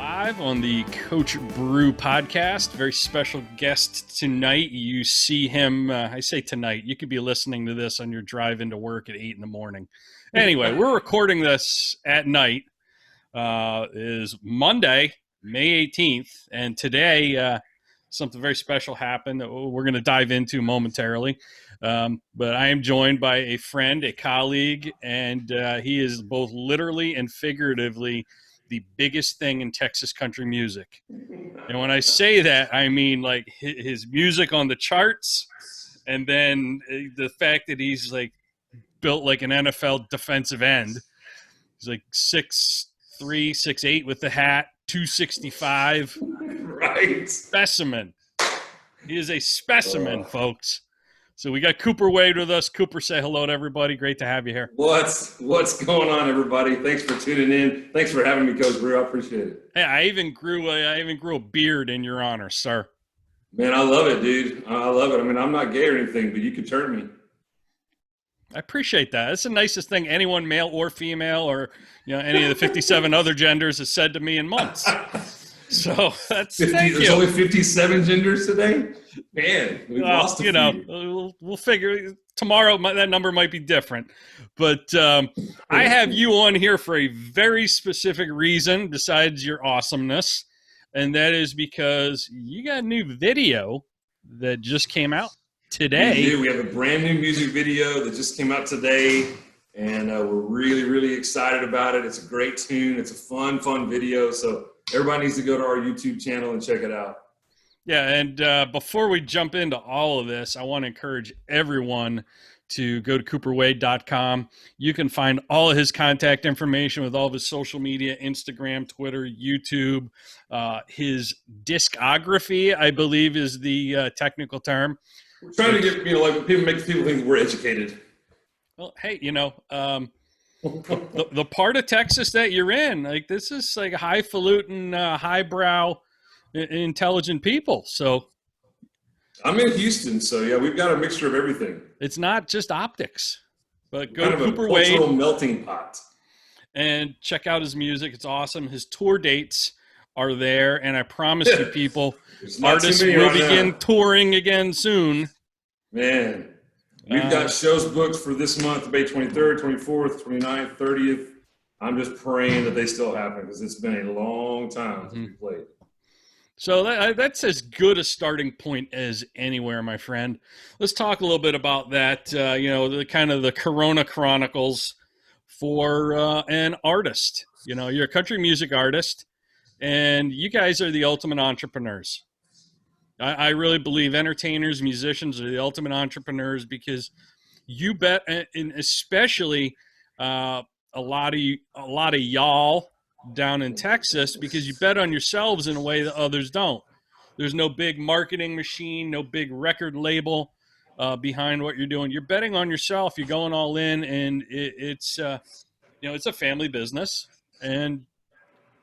live on the Coach Brew podcast. Very special guest tonight. You see him, I say tonight, you could be listening to this on your drive into work at 8 in the morning. Anyway, we're recording this at night. Is Monday, May 18th, and today something very special happened that we're going to dive into momentarily. But I am joined by a friend, a colleague, and he is both literally and figuratively the biggest thing in Texas country music. And when I say that, I mean like his music on the charts, and then the fact that he's like built like an NFL defensive end. He's like 6'3", 6'8" with the hat, 265. Right. Specimen. He is a specimen, folks. So we got Cooper Wade with us. Cooper, say hello to everybody. Great to have you here. What's going on, everybody? Thanks for tuning in. Thanks for having me, Coach Brew. I appreciate it. Hey, I even grew a beard in your honor, sir. Man, I love it, dude. I love it. I mean, I'm not gay or anything, but you can turn me. I appreciate that. That's the nicest thing anyone, male or female, or any of the 57 other genders has said to me in months. So that's thank you. There's only 57 genders today? Man, we lost a few. We'll figure tomorrow that number might be different. But I have you on here for a very specific reason besides your awesomeness, and that is because you got a new video that just came out today. We have a brand new music video that just came out today, and we're really, really excited about it. It's a great tune. It's a fun video. So everybody needs to go to our YouTube channel and check it out. Yeah, and before we jump into all of this, I want to encourage everyone to go to cooperwade.com. You can find all of his contact information with all of his social media, Instagram, Twitter, YouTube. His discography, I believe, is the technical term. We're trying to get, like make people think we're educated. Well, hey, the part of Texas that you're in, like this is like highfalutin, highbrow, intelligent people. So I'm in Houston, so yeah, we've got a mixture of everything. It's not just optics, but go kind to of Cooper a cultural Wade melting pot and check out his music. It's awesome. His tour dates are there, and I promise you, people, artists will begin touring again soon. Man, we've got shows booked for this month, May 23rd, 24th, 29th, 30th. I'm just praying that they still happen because it's been a long time since we played. So that's as good a starting point as anywhere, my friend. Let's talk a little bit about that, the kind of the Corona Chronicles for an artist. You're a country music artist, and you guys are the ultimate entrepreneurs. I really believe entertainers, musicians are the ultimate entrepreneurs because you bet, and especially a lot of y'all down in Texas, because you bet on yourselves in a way that others don't. There's no big marketing machine, no big record label behind what you're doing. You're betting on yourself. You're going all in, and it's a family business, and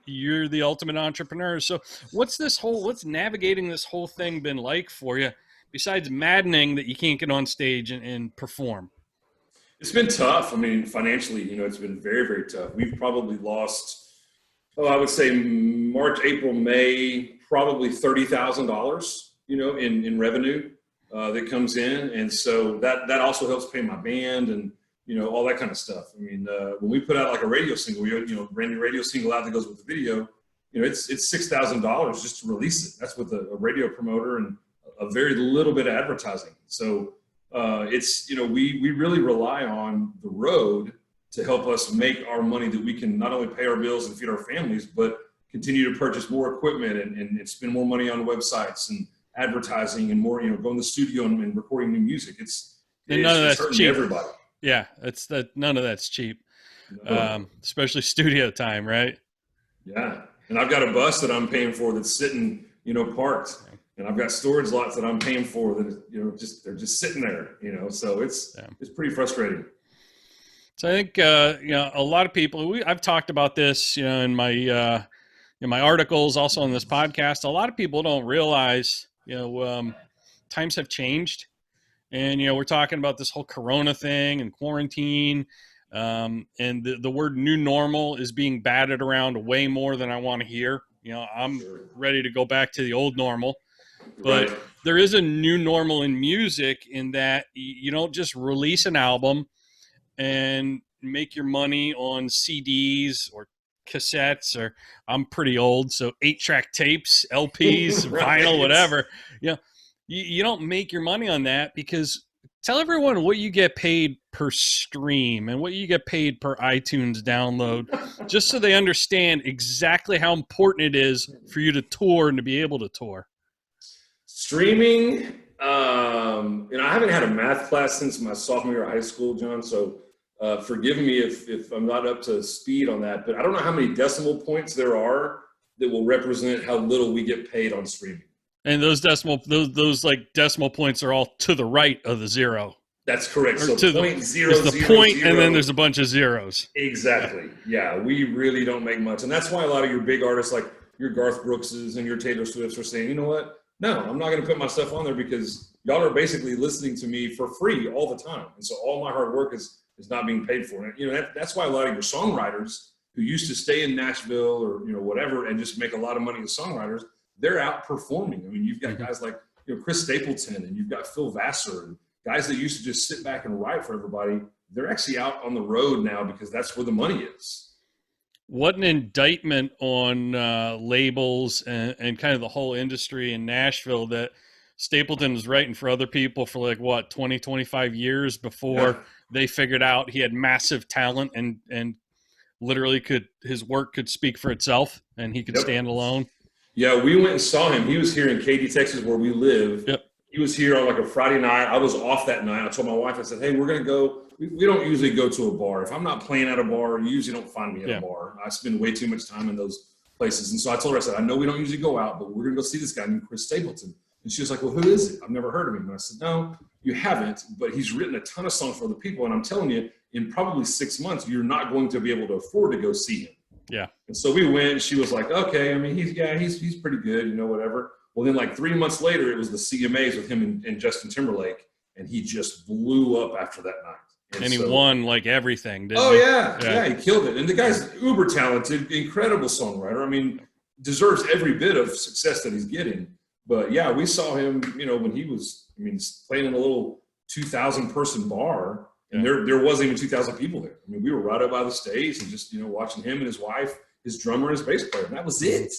you're the ultimate entrepreneur. So what's navigating this whole thing been like for you, besides maddening that you can't get on stage and perform? It's been tough. I mean, financially, it's been very, very tough. We've probably lost, I would say March, April, May, probably $30,000, in revenue that comes in. And so that also helps pay my band and, all that kind of stuff. I mean, when we put out like a radio single, brand new radio single out that goes with the video, it's $6,000 just to release it. That's with a radio promoter and a very little bit of advertising. So we really rely on the road to help us make our money that we can not only pay our bills and feed our families, but continue to purchase more equipment and spend more money on websites and advertising and more, go in the studio and recording new music. None of that's cheap. Everybody. Yeah, none of that's cheap, especially studio time, right? Yeah, and I've got a bus that I'm paying for that's sitting, parked, and I've got storage lots that I'm paying for that, they're just sitting there, So it's pretty frustrating. So I think a lot of people. I've talked about this, in my articles, also on this podcast. A lot of people don't realize, times have changed. And, we're talking about this whole Corona thing and quarantine. And the word new normal is being batted around way more than I want to hear. I'm Sure. ready to go back to the old normal. But Right. there is a new normal in music in that you don't just release an album and make your money on CDs or cassettes, or I'm pretty old, so 8-track tapes, LPs, vinyl, Right. whatever. You know, you don't make your money on that, because tell everyone what you get paid per stream and what you get paid per iTunes download, just so they understand exactly how important it is for you to tour and to be able to tour. Streaming, I haven't had a math class since my sophomore year of high school, John. So forgive me if I'm not up to speed on that. But I don't know how many decimal points there are that will represent how little we get paid on streaming. And those like decimal points are all to the right of the zero. That's correct. Or So to the point zero there's the zero point, zero. and then there's a bunch of zeros. Exactly. Yeah, we really don't make much, and that's why a lot of your big artists, like your Garth Brookses and your Taylor Swifts, are saying, you know what? No, I'm not going to put my stuff on there because y'all are basically listening to me for free all the time, and so all my hard work is not being paid for. And that's why a lot of your songwriters who used to stay in Nashville or whatever and just make a lot of money as songwriters, they're outperforming. I mean, you've got guys like Chris Stapleton, and you've got Phil Vassar, and guys that used to just sit back and write for everybody. They're actually out on the road now because that's where the money is. What an indictment on labels and kind of the whole industry in Nashville, that Stapleton was writing for other people for like, what, 20, 25 years before they figured out he had massive talent and literally his work could speak for itself and he could stand alone. Yeah, we went and saw him. He was here in Katy, Texas, where we live. Yep. He was here on like a Friday night. I was off that night. I told my wife, I said, hey, we're going to go. We don't usually go to a bar. If I'm not playing at a bar, you usually don't find me at a bar. I spend way too much time in those places. And so I told her, I said, I know we don't usually go out, but we're going to go see this guy named Chris Stapleton. And she was like, well, who is it? I've never heard of him. And I said, no, you haven't, but he's written a ton of songs for other people. And I'm telling you, in probably 6 months, you're not going to be able to afford to go see him. Yeah. And so we went, and she was like, okay, I mean, he's pretty good, whatever. Well, then like 3 months later, it was the CMAs with him and Justin Timberlake, and he just blew up after that night. And he won like everything, didn't he? he? Yeah, he killed it. And the guy's uber talented, incredible songwriter. I mean, deserves every bit of success that he's getting. But yeah, we saw him, when he was, playing in a little 2,000 person bar, and there wasn't even 2,000 people there. I mean, we were right up by the stage and just, watching him and his wife, his drummer and his bass player, and that was it.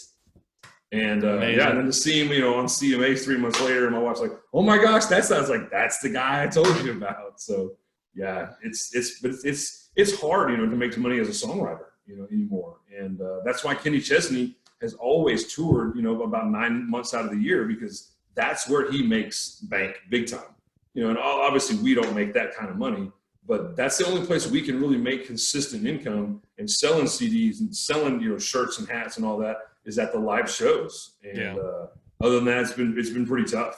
And and then to see him, on CMAs 3 months later, and my wife's like, "Oh my gosh, that's the guy I told you about." So yeah, it's hard, to make money as a songwriter, anymore. And that's why Kenny Chesney has always toured, about 9 months out of the year, because that's where he makes bank big time. And obviously we don't make that kind of money, but that's the only place we can really make consistent income, and selling CDs and selling, shirts and hats and all that is at the live shows. And other than that, it's been pretty tough.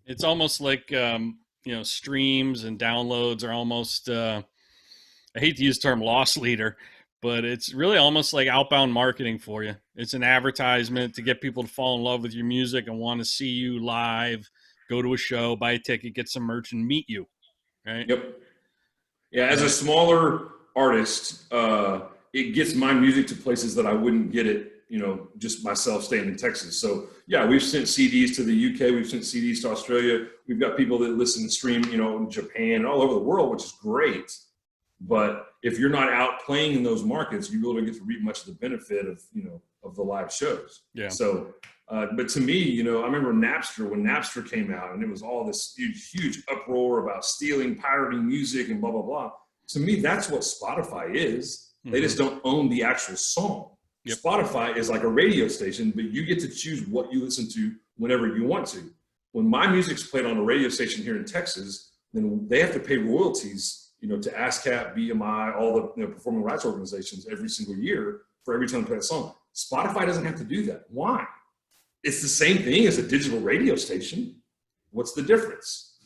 It's almost like, streams and downloads are almost, I hate to use the term loss leader, but it's really almost like outbound marketing for you. It's an advertisement to get people to fall in love with your music and want to see you live, go to a show, buy a ticket, get some merch, and meet you. Right? Yep. Yeah, as a smaller artist, it gets my music to places that I wouldn't get it, just myself staying in Texas. So yeah, we've sent CDs to the UK, we've sent CDs to Australia. We've got people that listen and stream, in Japan, all over the world, which is great. But if you're not out playing in those markets, you really don't get to reap much of the benefit of, of the live shows. Yeah. So, but to me, I remember Napster, when Napster came out, and it was all this huge uproar about stealing, pirating music and blah, blah, blah. To me, that's what Spotify is. Mm-hmm. They just don't own the actual song. Yep. Spotify is like a radio station, but you get to choose what you listen to whenever you want to. When my music's played on a radio station here in Texas, then they have to pay royalties, to ASCAP, BMI, all the performing rights organizations every single year for every time they play a song. Spotify doesn't have to do that. Why? It's the same thing as a digital radio station. What's the difference?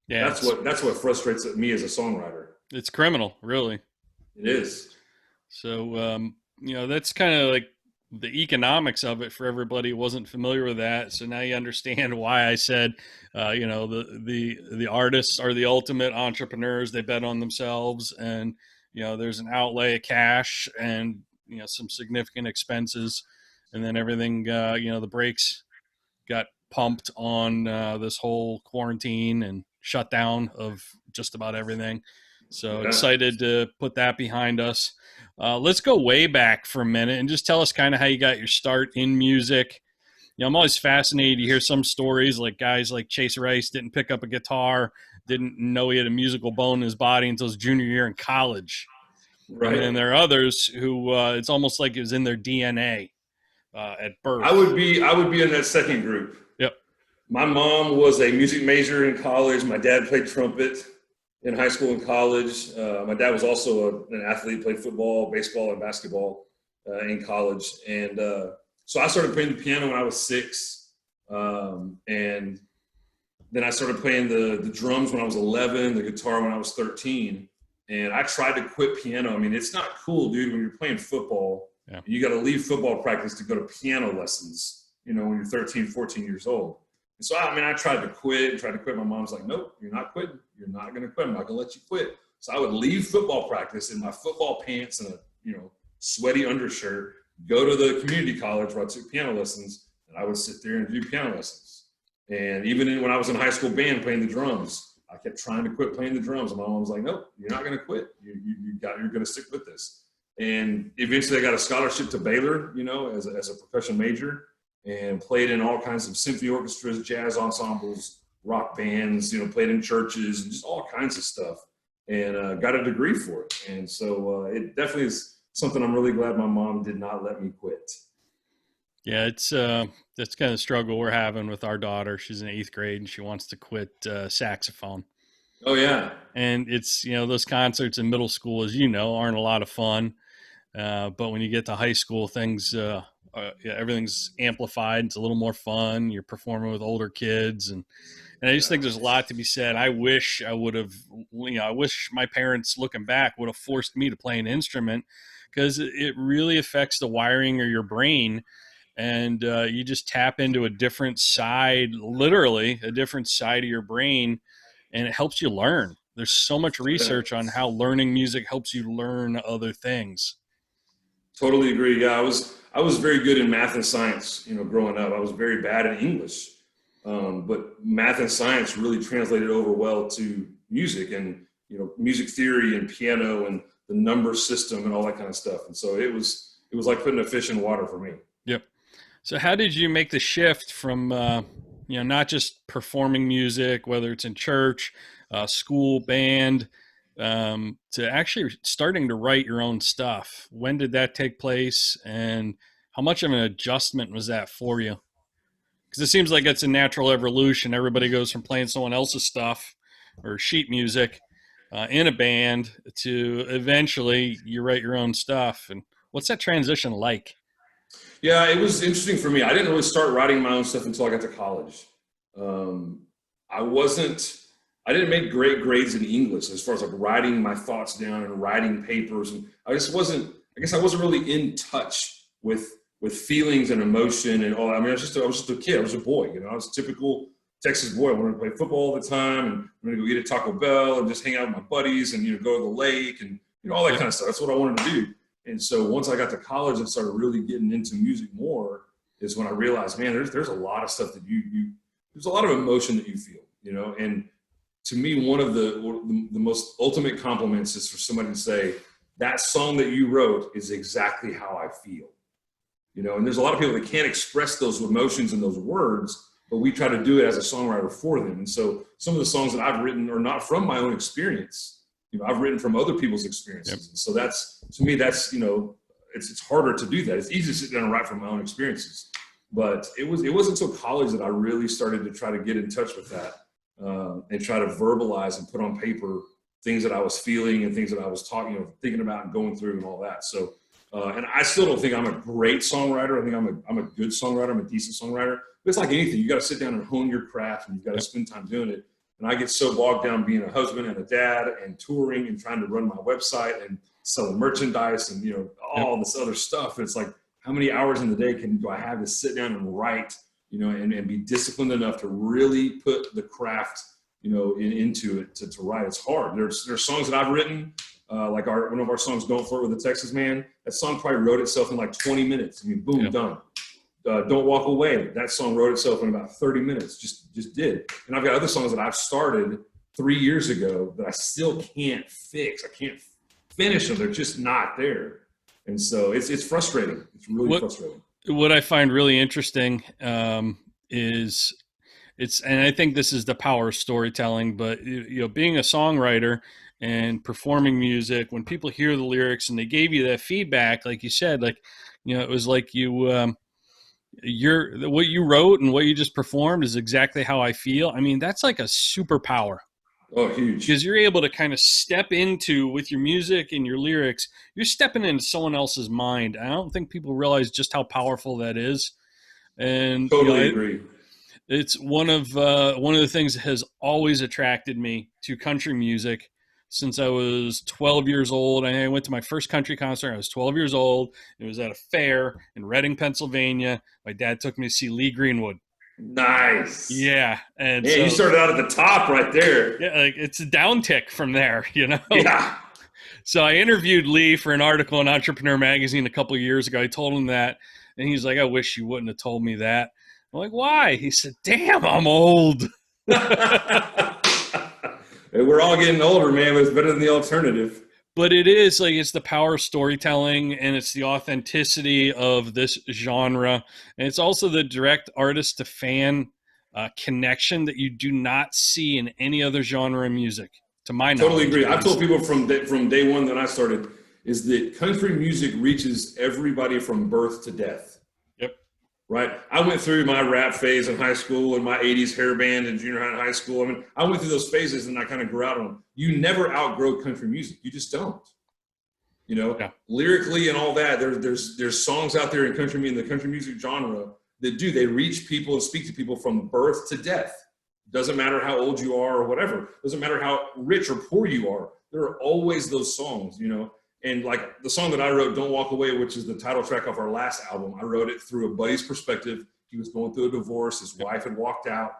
Yeah, that's what frustrates me as a songwriter. It's criminal, really. It is. So, that's kind of like the economics of it for everybody who wasn't familiar with that. So now you understand why I said, the artists are the ultimate entrepreneurs. They bet on themselves, and, there's an outlay of cash and, some significant expenses. and then everything, the brakes got pumped on this whole quarantine and shutdown of just about everything. So Yeah. excited to put that behind us. Let's go way back for a minute and just tell us kind of how you got your start in music. I'm always fascinated to hear some stories like guys like Chase Rice didn't pick up a guitar, didn't know he had a musical bone in his body until his junior year in college. And then Right. there are others who it's almost like it was in their DNA at I birth. would be in that second group. Yep. My mom was a music major in college. My dad played trumpet in high school and college. My dad was also an athlete, played football, baseball, and basketball in college. And so I started playing the piano when I was 6. And then I started playing the drums when I was 11, the guitar when I was 13. And I tried to quit piano. I mean, it's not cool, dude, when you're playing football. Yeah. You got to leave football practice to go to piano lessons, when you're 13, 14 years old. And so, I tried to quit. My mom's like, nope, you're not quitting. You're not going to quit. I'm not going to let you quit. So I would leave football practice in my football pants and a, sweaty undershirt, go to the community college where I took piano lessons, and I would sit there and do piano lessons. And even when I was in high school band playing the drums, I kept trying to quit playing the drums. And my mom was like, nope, you're not going to quit. You're going to stick with this. And eventually I got a scholarship to Baylor, as a percussion major, and played in all kinds of symphony orchestras, jazz ensembles, rock bands, played in churches, and just all kinds of stuff, and got a degree for it. And so it definitely is something I'm really glad my mom did not let me quit. Yeah, it's that's kind of the struggle we're having with our daughter. She's in 8th grade and she wants to quit saxophone. Oh yeah. And it's, those concerts in middle school, as aren't a lot of fun. But when you get to high school, things, everything's amplified. It's a little more fun. You're performing with older kids. And I just think there's a lot to be said. I wish I would have, I wish my parents, looking back, would have forced me to play an instrument, because it really affects the wiring of your brain. And you just tap into a different side, literally a different side of your brain, and it helps you learn. There's so much research on how learning music helps you learn other things. Totally agree. Yeah, I was very good in math and science, growing up. I was very bad in English, but math and science really translated over well to music and, music theory and piano and the number system and all that kind of stuff. And so it was like putting a fish in water for me. Yep. So how did you make the shift from, not just performing music, whether it's in church, school, band, to actually starting to write your own stuff? When did that take place, and how much of an adjustment was that for you? Because it seems like it's a natural evolution. Everybody goes from playing someone else's stuff or sheet music in a band to eventually you write your own stuff. And what's that transition like? Yeah, it was interesting for me. I didn't really start writing my own stuff until I got to college. I didn't make great grades in English as far as like writing my thoughts down and writing papers. And I wasn't really in touch with feelings and emotion and all that. I was just a kid. I was a boy, I was a typical Texas boy. I wanted to play football all the time, and I'm going to go eat at Taco Bell and just hang out with my buddies and, go to the lake and, all that kind of stuff. That's what I wanted to do. And so once I got to college and started really getting into music more is when I realized, man, there's a lot of stuff that there's a lot of emotion that you feel, and to me, one of the most ultimate compliments is for somebody to say, that song that you wrote is exactly how I feel, and there's a lot of people that can't express those emotions in those words, but we try to do it as a songwriter for them. And so some of the songs that I've written are not from my own experience. I've written from other people's experiences. Yep. So that's, to me, that's, it's harder to do that. It's easy to sit down and write from my own experiences. But it wasn't until college that I really started to try to get in touch with that and try to verbalize and put on paper things that I was feeling and things that I was talking, thinking about and going through and all that. So, and I still don't think I'm a great songwriter. I think I'm a good songwriter. I'm a decent songwriter. But it's like anything. You got to sit down and hone your craft, and you've got to spend time doing it. And I get so bogged down being a husband and a dad and touring and trying to run my website and selling merchandise and, all this other stuff. It's like, how many hours in the day do I have to sit down and write, and be disciplined enough to really put the craft, into it to write. It's hard. There's songs that I've written, like one of our songs, Don't Flirt with a Texas Man. That song probably wrote itself in like 20 minutes. I mean, boom, done. Don't Walk Away. That song wrote itself in about 30 minutes, just did. And I've got other songs that I've started 3 years ago that I still can't fix. I can't finish them. They're just not there. And so it's frustrating. It's really frustrating. What I find really interesting is and I think this is the power of storytelling, but being a songwriter and performing music, when people hear the lyrics and they gave you that feedback, like you said, like, it was like what you wrote and what you just performed is exactly how I feel. I mean, that's like a superpower. Oh, huge. Because you're able to kind of step into, with your music and your lyrics, you're stepping into someone else's mind. I don't think people realize just how powerful that is. And totally agree. It's one of the things that has always attracted me to country music since I was 12 years old. I went to my first country concert. I was 12 years old. It was at a fair in Reading, Pennsylvania. My dad took me to see Lee Greenwood. Nice. Yeah. And so, you started out at the top right there. Yeah, like it's a downtick from there, Yeah. So I interviewed Lee for an article in Entrepreneur magazine a couple of years ago. I told him that, and he's like, I wish you wouldn't have told me that. I'm like, why? He said, damn, I'm old. We're all getting older, man, but it's better than the alternative. But it is like, it's the power of storytelling, and it's the authenticity of this genre. And it's also the direct artist to fan connection that you do not see in any other genre of music, to my knowledge. Totally agree. I've told people from day one that I started is that country music reaches everybody from birth to death. Right. I went through my rap phase in high school and my 80s hair band in junior high and high school. I mean, I went through those phases and I kind of grew out on them. You never outgrow country music. You just don't. Lyrically and all that, there's songs out there in the country music genre that they reach people and speak to people from birth to death. Doesn't matter how old you are or whatever. Doesn't matter how rich or poor you are. There are always those songs, And like the song that I wrote, Don't Walk Away, which is the title track of our last album, I wrote it through a buddy's perspective. He was going through a divorce. His wife had walked out.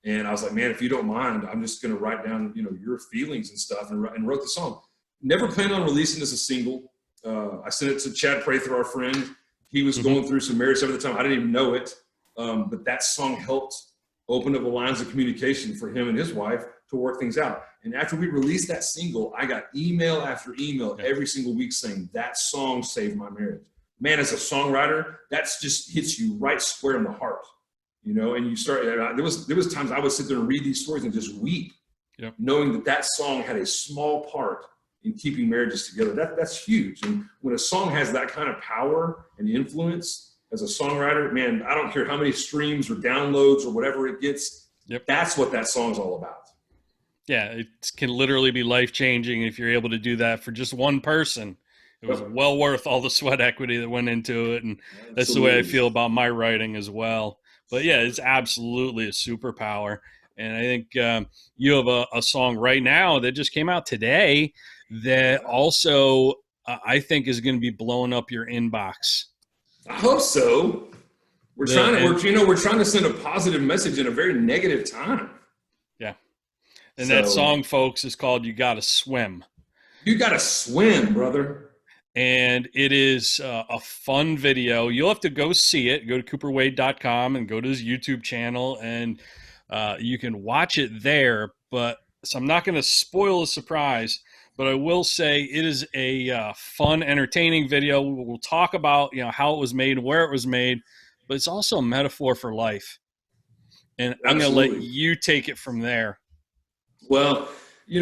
And I was like, man, if you don't mind, I'm just going to write down, your feelings and stuff, and wrote the song. Never planned on releasing this as a single. I sent it to Chad Prather, our friend. He was going through some marriage stuff at the time. I didn't even know it. But that song helped open up the lines of communication for him and his wife to work things out. And after we released that single, I got email after email every single week saying that song saved my marriage. Man, as a songwriter, that's just hits you right square in the heart, and you start, there was times I would sit there and read these stories and just weep, knowing that song had a small part in keeping marriages together. That's huge. And when a song has that kind of power and influence as a songwriter, man, I don't care how many streams or downloads or whatever it gets. That's what that song's all about. Yeah, it can literally be life-changing if you're able to do that for just one person. It was well worth all the sweat equity that went into it, and that's the way I feel about my writing as well. But yeah, it's absolutely a superpower. And I think you have a song right now that just came out today that also I think is going to be blowing up your inbox. I hope so. We're trying to send a positive message in a very negative time. Yeah. And that song, folks, is called You Gotta Swim. You gotta swim, brother. And it is a fun video. You'll have to go see it. Go to cooperwade.com and go to his YouTube channel, and you can watch it there. So I'm not going to spoil the surprise, but I will say it is a fun, entertaining video. We'll talk about how it was made, where it was made, but it's also a metaphor for life. And I'm going to let you take it from there. Well, you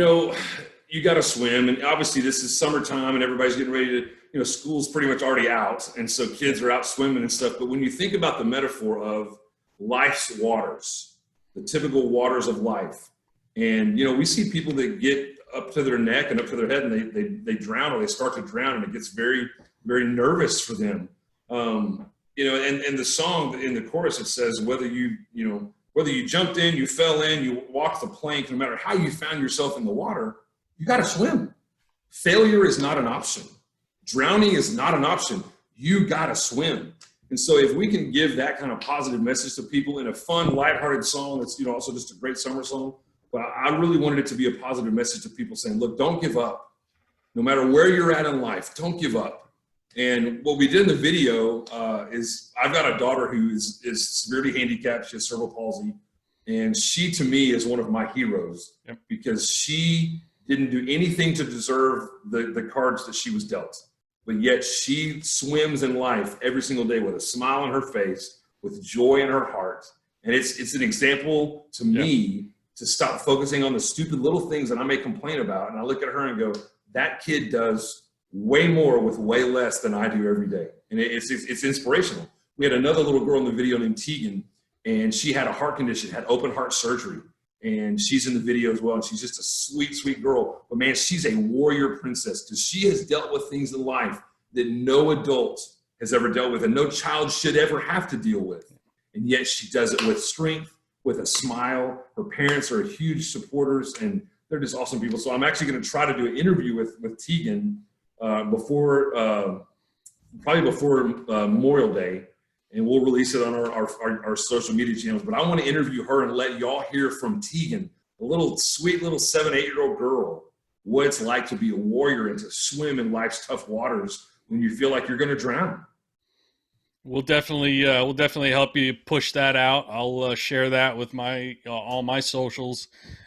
got to swim. And obviously this is summertime and everybody's getting ready to, school's pretty much already out. And so kids are out swimming and stuff. But when you think about the metaphor of life's waters, the typical waters of life, and, we see people that get up to their neck and up to their head and they drown, or they start to drown, and it gets very, very nervous for them. And the song in the chorus, it says, whether you jumped in, you fell in, you walked the plank, no matter how you found yourself in the water, you got to swim. Failure is not an option. Drowning is not an option. You got to swim. And so if we can give that kind of positive message to people in a fun, lighthearted song that's, also just a great summer song, but I really wanted it to be a positive message to people saying, look, don't give up. No matter where you're at in life, don't give up. And what we did in the video is I've got a daughter who is severely handicapped. She has cerebral palsy. And she, to me, is one of my heroes. Yep. Because she didn't do anything to deserve the cards that she was dealt. But yet she swims in life every single day with a smile on her face, with joy in her heart. And it's an example to me to stop focusing on the stupid little things that I may complain about. And I look at her and go, that kid does way more with way less than I do every day. And it's inspirational. We had another little girl in the video named Tegan, and she had a heart condition, had open heart surgery. And she's in the video as well. And she's just a sweet, sweet girl. But man, she's a warrior princess because she has dealt with things in life that no adult has ever dealt with and no child should ever have to deal with. And yet she does it with strength, with a smile. Her parents are huge supporters, and they're just awesome people. So I'm actually going to try to do an interview with Tegan probably before Memorial Day. And we'll release it on our social media channels. But I want to interview her and let y'all hear from Tegan, a little sweet little 7, 8-year-old girl, what it's like to be a warrior and to swim in life's tough waters when you feel like you're going to drown. We'll definitely help you push that out. I'll share that with my all my socials,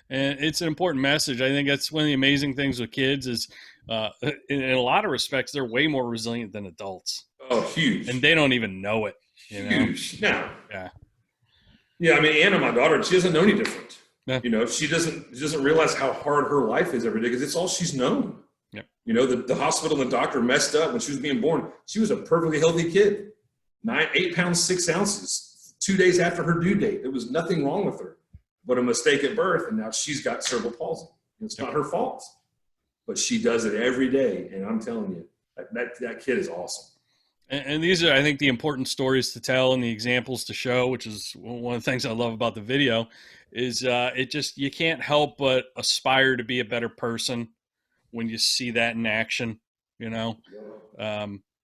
and it's an important message. I think that's one of the amazing things with kids is, in a lot of respects, they're way more resilient than adults. Oh, huge! And they don't even know it. Huge. Now, yeah. I mean, Anna, my daughter, she doesn't know any different. Yeah. You know, she doesn't realize how hard her life is every day because it's all she's known. Yep. You know, the hospital and the doctor messed up when she was being born. She was a perfectly healthy kid, 8 pounds 6 ounces, 2 days after her due date. There was nothing wrong with her, but a mistake at birth, and now she's got cerebral palsy. It's not her fault, but she does it every day, and I'm telling you, that kid is awesome. And these are, I think, the important stories to tell and the examples to show, which is one of the things I love about the video, is you can't help but aspire to be a better person when you see that in action, you know.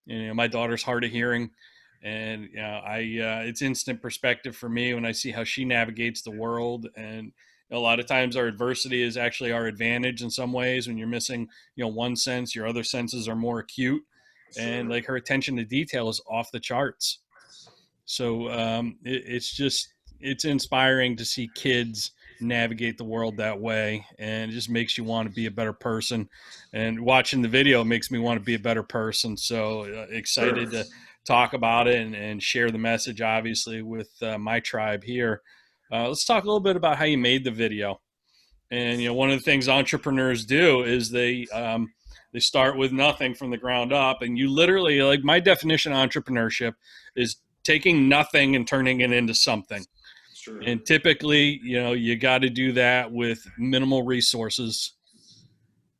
My daughter's hard of hearing, and it's instant perspective for me when I see how she navigates the world. And a lot of times our adversity is actually our advantage in some ways. When you're missing, one sense, your other senses are more acute. And like her attention to detail is off the charts. So it's inspiring to see kids navigate the world that way, and it just makes you want to be a better person. And watching the video makes me want to be a better person. So excited to talk about it and share the message, obviously, with my tribe here. Let's talk a little bit about how you made the video. And one of the things entrepreneurs do is they start with nothing from the ground up. And you literally, like, my definition of entrepreneurship is taking nothing and turning it into something. Sure. And typically, you got to do that with minimal resources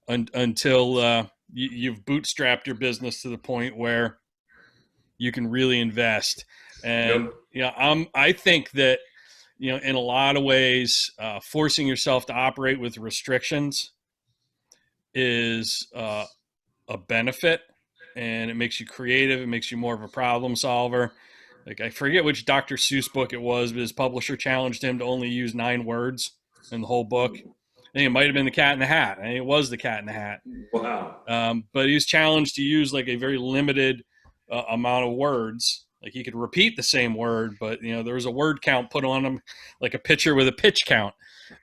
until you've bootstrapped your business to the point where you can really invest. And, I think that, in a lot of ways, forcing yourself to operate with restrictions is a benefit, and it makes you creative. It makes you more of a problem solver. Like, I forget which Dr. Seuss book it was, but his publisher challenged him to only use 9 words in the whole book. I think it might have been the Cat in the Hat. I think it was the Cat in the Hat. Wow. But he was challenged to use like a very limited amount of words. Like, he could repeat the same word, but there was a word count put on him, like a pitcher with a pitch count.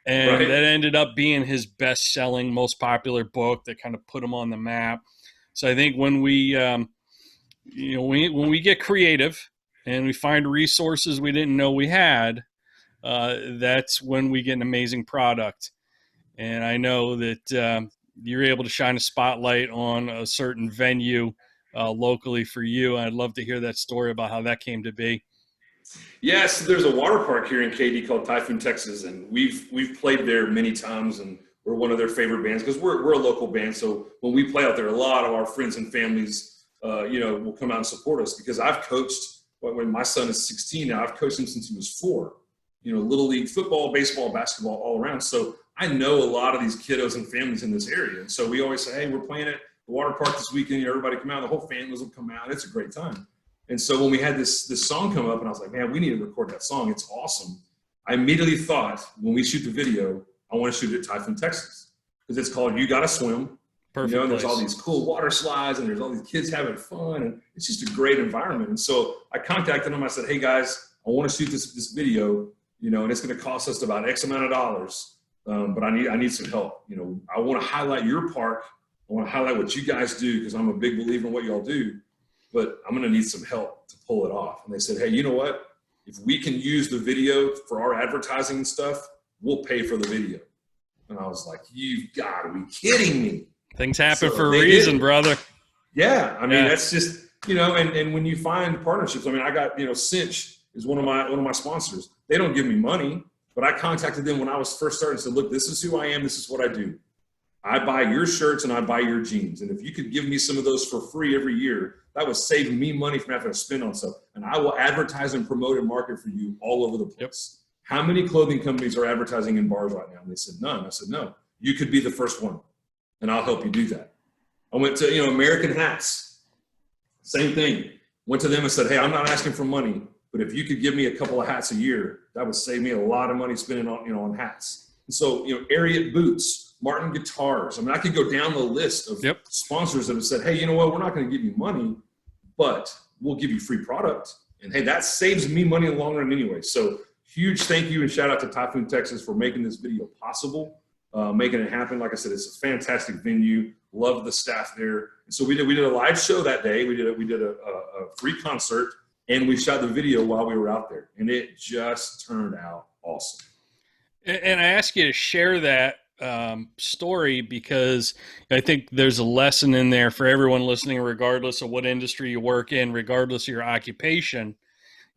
And that ended up being his best-selling, most popular book that kind of put him on the map. So I think when we, when we get creative and we find resources we didn't know we had, that's when we get an amazing product. And I know that you're able to shine a spotlight on a certain venue locally for you. I'd love to hear that story about how that came to be. Yes, there's a water park here in Katy called Typhoon, Texas, and we've played there many times, and we're one of their favorite bands because we're a local band. So when we play out there, a lot of our friends and families, will come out and support us because I've coached. When my son is 16 now, I've coached him since he was 4. Little league football, baseball, basketball, all around. So I know a lot of these kiddos and families in this area, and so we always say, "Hey, we're playing at the water park this weekend. Everybody come out. The whole families will come out. It's a great time." And so when we had this song come up, and I was like, "Man, we need to record that song. It's awesome." I immediately thought, when we shoot the video, I want to shoot it at Typhoon, Texas, because it's called "You Gotta Swim." Perfect And there's all place. these cool water slides and there's all these kids having fun. And it's just a great environment. And so I contacted them. I said, hey guys, I want to shoot this video, and it's going to cost us about X amount of dollars. But I need some help. I want to highlight your park. I want to highlight what you guys do because I'm a big believer in what y'all do, but I'm going to need some help to pull it off. And they said, hey, you know what? If we can use the video for our advertising and stuff, we'll pay for the video. And I was like, you've got to be kidding me. Things happen So for a they reason, did. brother. Yeah. I mean, that's just, and when you find partnerships, I mean, I got, Cinch is one of my sponsors. They don't give me money, but I contacted them when I was first starting and said, look, this is who I am. This is what I do. I buy your shirts and I buy your jeans. And if you could give me some of those for free every year, that would save me money from having to spend on stuff. And I will advertise and promote and market for you all over the place. Yep. How many clothing companies are advertising in bars right now? And they said, none. I said, no, you could be the first one and I'll help you do that. I went to, American Hats, same thing. Went to them and said, hey, I'm not asking for money, but if you could give me a couple of hats a year, that would save me a lot of money spending on, on hats. And so, Ariat Boots, Martin Guitars. I mean, I could go down the list of sponsors that have said, hey, you know what? We're not going to give you money, but we'll give you free product. And hey, that saves me money in the long run anyway. So huge thank you and shout out to Typhoon, Texas for making this video possible, making it happen. Like I said, it's a fantastic venue. Love the staff there. And so we did a live show that day. We did a free concert and we shot the video while we were out there. And it just turned out awesome. And I ask you to share that story because I think there's a lesson in there for everyone listening, regardless of what industry you work in, regardless of your occupation.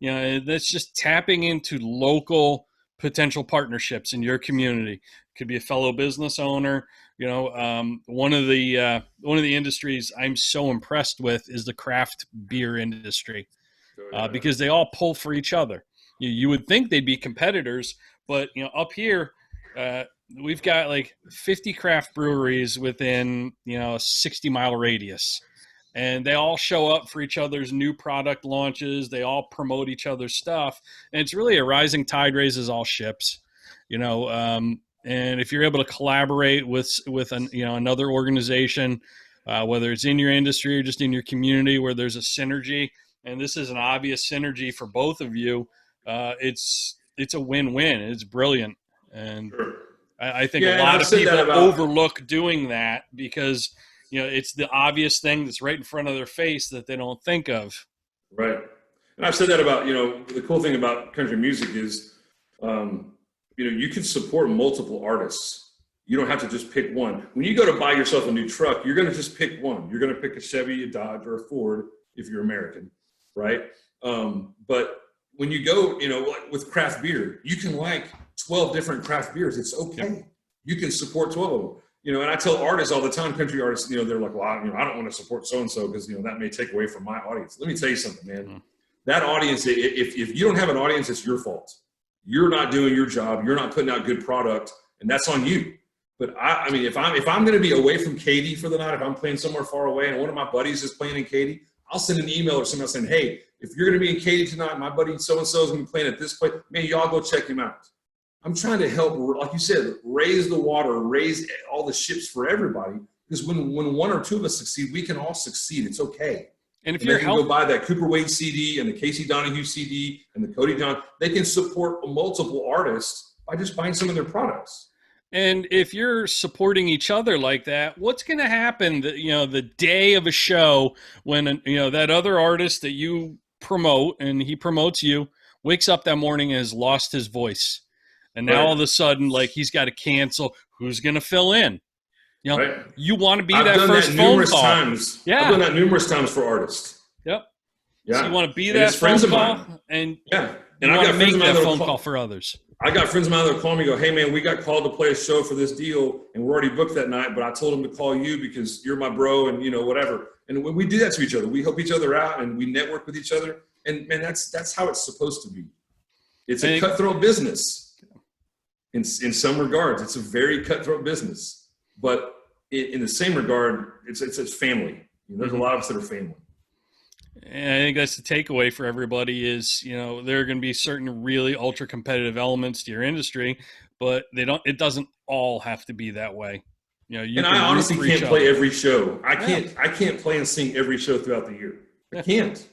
That's just tapping into local potential partnerships in your community. It could be a fellow business owner. One of the industries I'm so impressed with is the craft beer industry, because they all pull for each other. You would think they'd be competitors, but up here, we've got like 50 craft breweries within, a 60-mile radius. And they all show up for each other's new product launches. They all promote each other's stuff. And it's really a rising tide raises all ships, and if you're able to collaborate with another organization, whether it's in your industry or just in your community where there's a synergy, and this is an obvious synergy for both of you, it's a win-win. It's brilliant. And sure. I think a lot of people overlook doing that because, it's the obvious thing that's right in front of their face that they don't think of. Right. And I've said that about, the cool thing about country music is, you can support multiple artists. You don't have to just pick one. When you go to buy yourself a new truck, you're going to just pick one. You're going to pick a Chevy, a Dodge, or a Ford if you're American, right? But when you go, with craft beer, you can like 12 different craft beers. It's okay. Yep. You can support 12 of them. And I tell artists all the time, country artists, they're like, well, I don't want to support so-and-so because, that may take away from my audience. Let me tell you something, man. Mm-hmm. That audience, if you don't have an audience, it's your fault. You're not doing your job. You're not putting out good product, and that's on you. But I mean, if I'm going to be away from Katy for the night, if I'm playing somewhere far away and one of my buddies is playing in Katy, I'll send an email or something saying, hey, if you're going to be in Katy tonight, my buddy so-and-so is going to be playing at this place, man, y'all go check him out. I'm trying to help, like you said, raise the water, raise all the ships for everybody. Because when one or two of us succeed, we can all succeed. It's okay. And if you're go buy that Cooper Wade CD and the Casey Donahue CD and the Cody John, they can support multiple artists by just buying some of their products. And if you're supporting each other like that, what's going to happen? The day of a show when that other artist that you promote and he promotes you wakes up that morning and has lost his voice. And now all of a sudden, like he's got to cancel. Who's going to fill in? You want to be that first phone call. Times. Yeah, I've done that numerous times for artists. Yep. Yeah. So you want to be that phone call, and I want to make that phone call for others. I got friends of mine that call me and go, hey man, we got called to play a show for this deal, and we're already booked that night. But I told them to call you because you're my bro, and whatever. And we do that to each other. We help each other out, and we network with each other. And man, that's how it's supposed to be. It's a cutthroat business. In some regards, it's a very cutthroat business, but in the same regard, it's family. There's a lot of us that are family. And I think that's the takeaway for everybody is, there are going to be certain really ultra competitive elements to your industry, but it doesn't all have to be that way. You And I can root honestly for each can't play other. every show. Yeah. I can't play and sing every show throughout the year. I can't.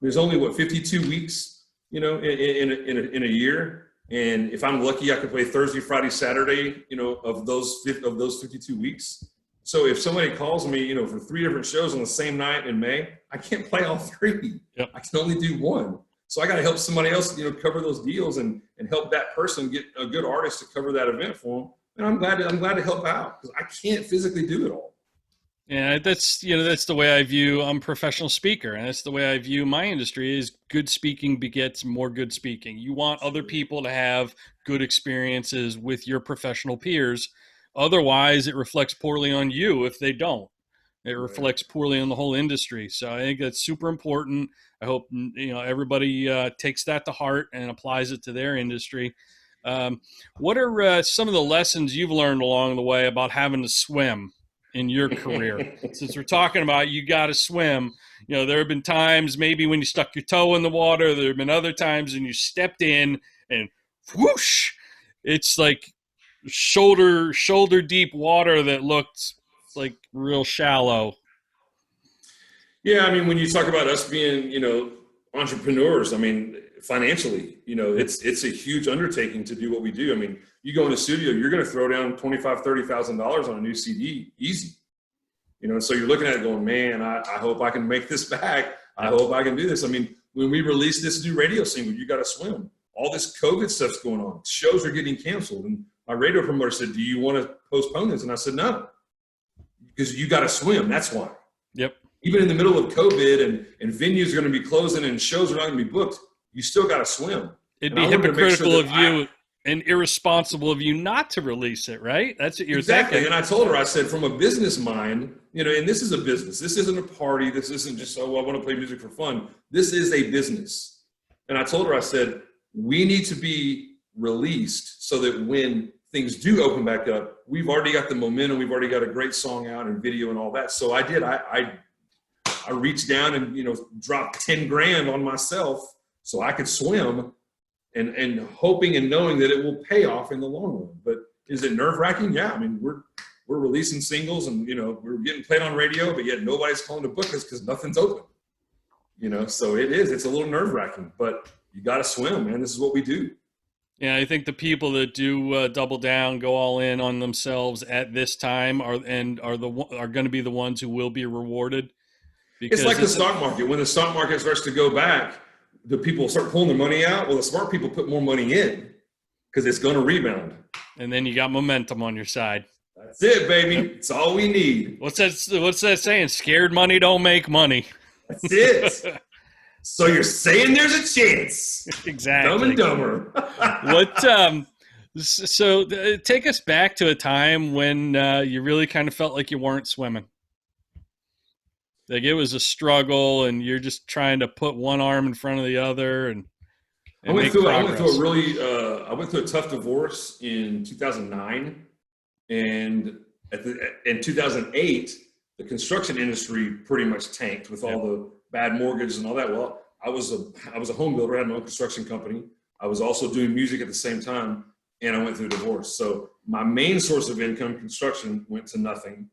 There's only 52 weeks, in a year. And if I'm lucky, I could play Thursday, Friday, Saturday, of those 52 weeks. So if somebody calls me, for 3 different shows on the same night in May, I can't play all 3. Yep. I can only do 1. So I got to help somebody else, cover those deals and help that person get a good artist to cover that event for them. And I'm glad to help out because I can't physically do it all. Yeah, that's the way I view. I'm a professional speaker, and that's the way I view my industry. Is good speaking begets more good speaking. You want other people to have good experiences with your professional peers. Otherwise, it reflects poorly on you if they don't. It reflects poorly on the whole industry. So I think that's super important. I hope everybody takes that to heart and applies it to their industry. What are some of the lessons you've learned along the way about having to swim in your career? Since we're talking about you got to swim, there have been times maybe when you stuck your toe in the water. There have been other times when you stepped in and whoosh, it's like shoulder deep water that looked like real shallow. Yeah, I mean, when you talk about us being, entrepreneurs, I mean, financially, it's a huge undertaking to do what we do. I mean, you go in the studio, you're going to throw down $25,000, $30,000 on a new CD, easy. So you're looking at it going, man, I hope I can make this back. I hope I can do this. I mean, when we released this new radio single, You Gotta Swim, all this COVID stuff's going on. Shows are getting canceled. And my radio promoter said, do you want to postpone this? And I said, no, because you got to swim. That's why. Yep. Even in the middle of COVID and venues are going to be closing and shows are not going to be booked, you still got to swim. It'd be hypocritical of you and irresponsible of you not to release it, right? That's what you're thinking. And I told her, I said, from a business mind, and this is a business. This isn't a party. This isn't just, I want to play music for fun. This is a business. And I told her, I said, we need to be released so that when things do open back up, we've already got the momentum. We've already got a great song out and video and all that. So I did. I reached down and, dropped 10 grand on myself so I could swim and hoping and knowing that it will pay off in the long run. But is it nerve wracking? Yeah. I mean, we're releasing singles and, we're getting played on radio, but yet nobody's calling to book us because nothing's open, so it's a little nerve wracking, but you got to swim, man. This is what we do. Yeah, I think the people that do double down, go all in on themselves at this time are going to be the ones who will be rewarded. It's like the stock market. When the stock market starts to go back, the people start pulling their money out. Well, the smart people put more money in because it's going to rebound. And then you got momentum on your side. That's it, baby. Yep. It's all we need. What's that saying? Scared money don't make money. That's it. So you're saying there's a chance. Exactly. Dumb and Dumber. So take us back to a time when you really kind of felt like you weren't swimming. Like it was a struggle and you're just trying to put one arm in front of the other and I went through a tough divorce in 2009, and in 2008, the construction industry pretty much tanked with all the bad mortgages and all that. Well, I was a home builder. I had my own construction company. I was also doing music at the same time, and I went through a divorce. So my main source of income, construction, went to nothing.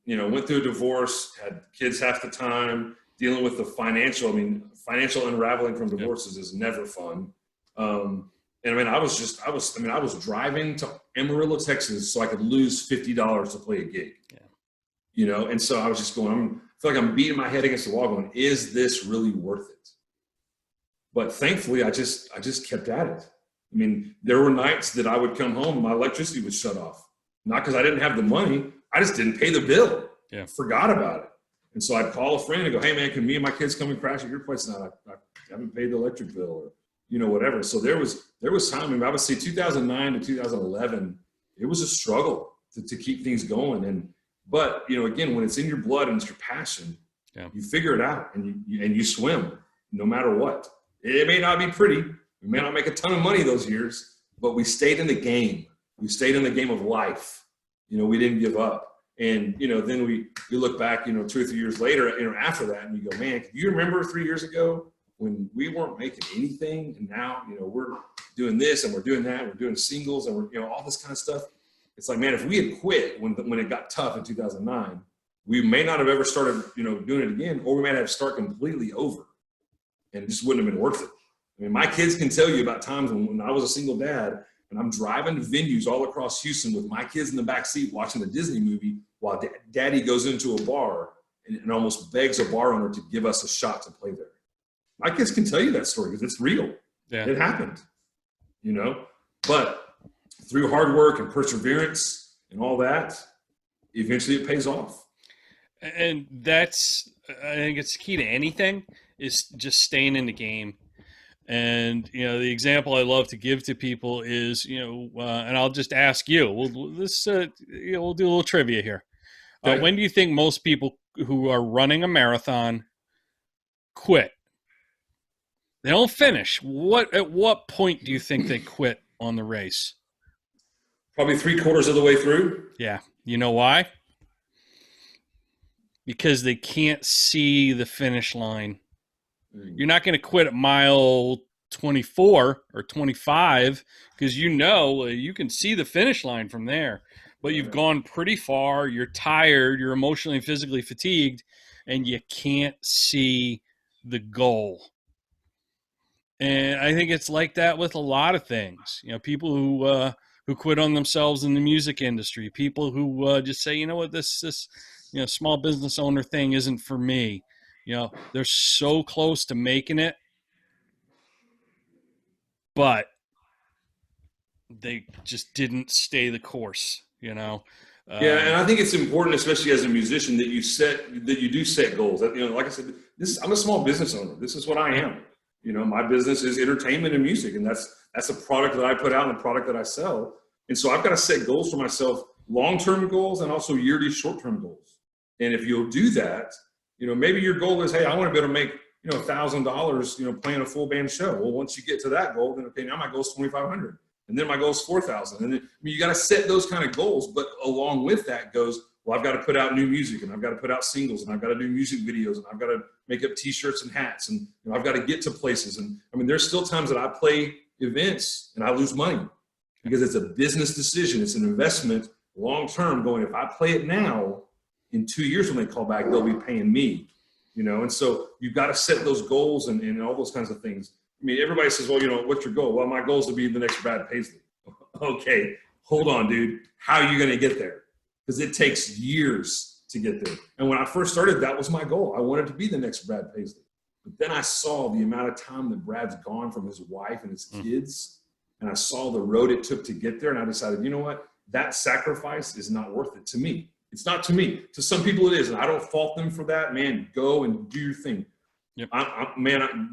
Went through a divorce, had kids half the time, dealing with the financial unraveling from divorces is never fun. I was driving to Amarillo, Texas, so I could lose $50 to play a gig. Yeah. And so I was just going, I feel like I'm beating my head against the wall going, is this really worth it? But thankfully, I just kept at it. I mean, there were nights that I would come home, my electricity would shut off. Not because I didn't have the money, I just didn't pay the bill. Yeah. Forgot about it. And so I'd call a friend and go, hey man, can me and my kids come and crash at your place now? I haven't paid the electric bill or, whatever. So there was time, I would say 2009 to 2011, it was a struggle to keep things going. But again, when it's in your blood and it's your passion, you figure it out and you swim no matter what. It may not be pretty. We may not make a ton of money those years, but we stayed in the game. We stayed in the game of life. We didn't give up. And, then we look back, 2 or 3 years later, after that, and you go, man, can you remember 3 years ago when we weren't making anything? And now, we're doing this and we're doing that. And we're doing singles and we're, all this kind of stuff. It's like, man, if we had quit when it got tough in 2009, we may not have ever started, doing it again, or we might have to start completely over, and it just wouldn't have been worth it. I mean, my kids can tell you about times when I was a single dad and I'm driving to venues all across Houston with my kids in the back seat watching the Disney movie while daddy goes into a bar and almost begs a bar owner to give us a shot to play there. My kids can tell you that story because it's real. Yeah. It happened, but through hard work and perseverance and all that, eventually it pays off. And that's, I think it's key to anything, is just staying in the game. And, the example I love to give to people is, and I'll just ask you, we'll do a little trivia here. Okay. When do you think most people who are running a marathon quit? They don't finish. At what point do you think they quit on the race? Probably 3/4 of the way through. Yeah. You know why? Because they can't see the finish line. You're not going to quit at mile 24 or 25 because you can see the finish line from there. But you've gone pretty far, you're tired, you're emotionally and physically fatigued, and you can't see the goal. And I think it's like that with a lot of things. People who quit on themselves in the music industry, people who just say, this small business owner thing isn't for me. They're so close to making it, but they just didn't stay the course, Yeah, and I think it's important, especially as a musician, that you do set goals. Like I said, I'm a small business owner. This is what I am. My business is entertainment and music, and that's a product that I put out and a product that I sell. And so I've got to set goals for myself, long-term goals and also yearly short-term goals. And if you'll do that, maybe your goal is, hey, I want to be able to make, $1,000, playing a full band show. Well, once you get to that goal, then okay, now my goal is $2,500. And then my goal is $4,000. And then you got to set those kind of goals. But along with that goes, well, I've got to put out new music, and I've got to put out singles, and I've got to do music videos, and I've got to make up T-shirts and hats, and I've got to get to places. And there's still times that I play events and I lose money because it's a business decision. It's an investment long-term going, if I play it now, in 2 years when they call back, they'll be paying me, And so you've got to set those goals and all those kinds of things. Everybody says, well, what's your goal? Well, my goal is to be the next Brad Paisley. Okay, hold on, dude. How are you going to get there? Because it takes years to get there. And when I first started, that was my goal. I wanted to be the next Brad Paisley. But then I saw the amount of time that Brad's gone from his wife and his kids, and I saw the road it took to get there, and I decided, you know what? That sacrifice is not worth it to me. It's not to me. To some people it is, and I don't fault them for that. Man, go and do your thing. Yep.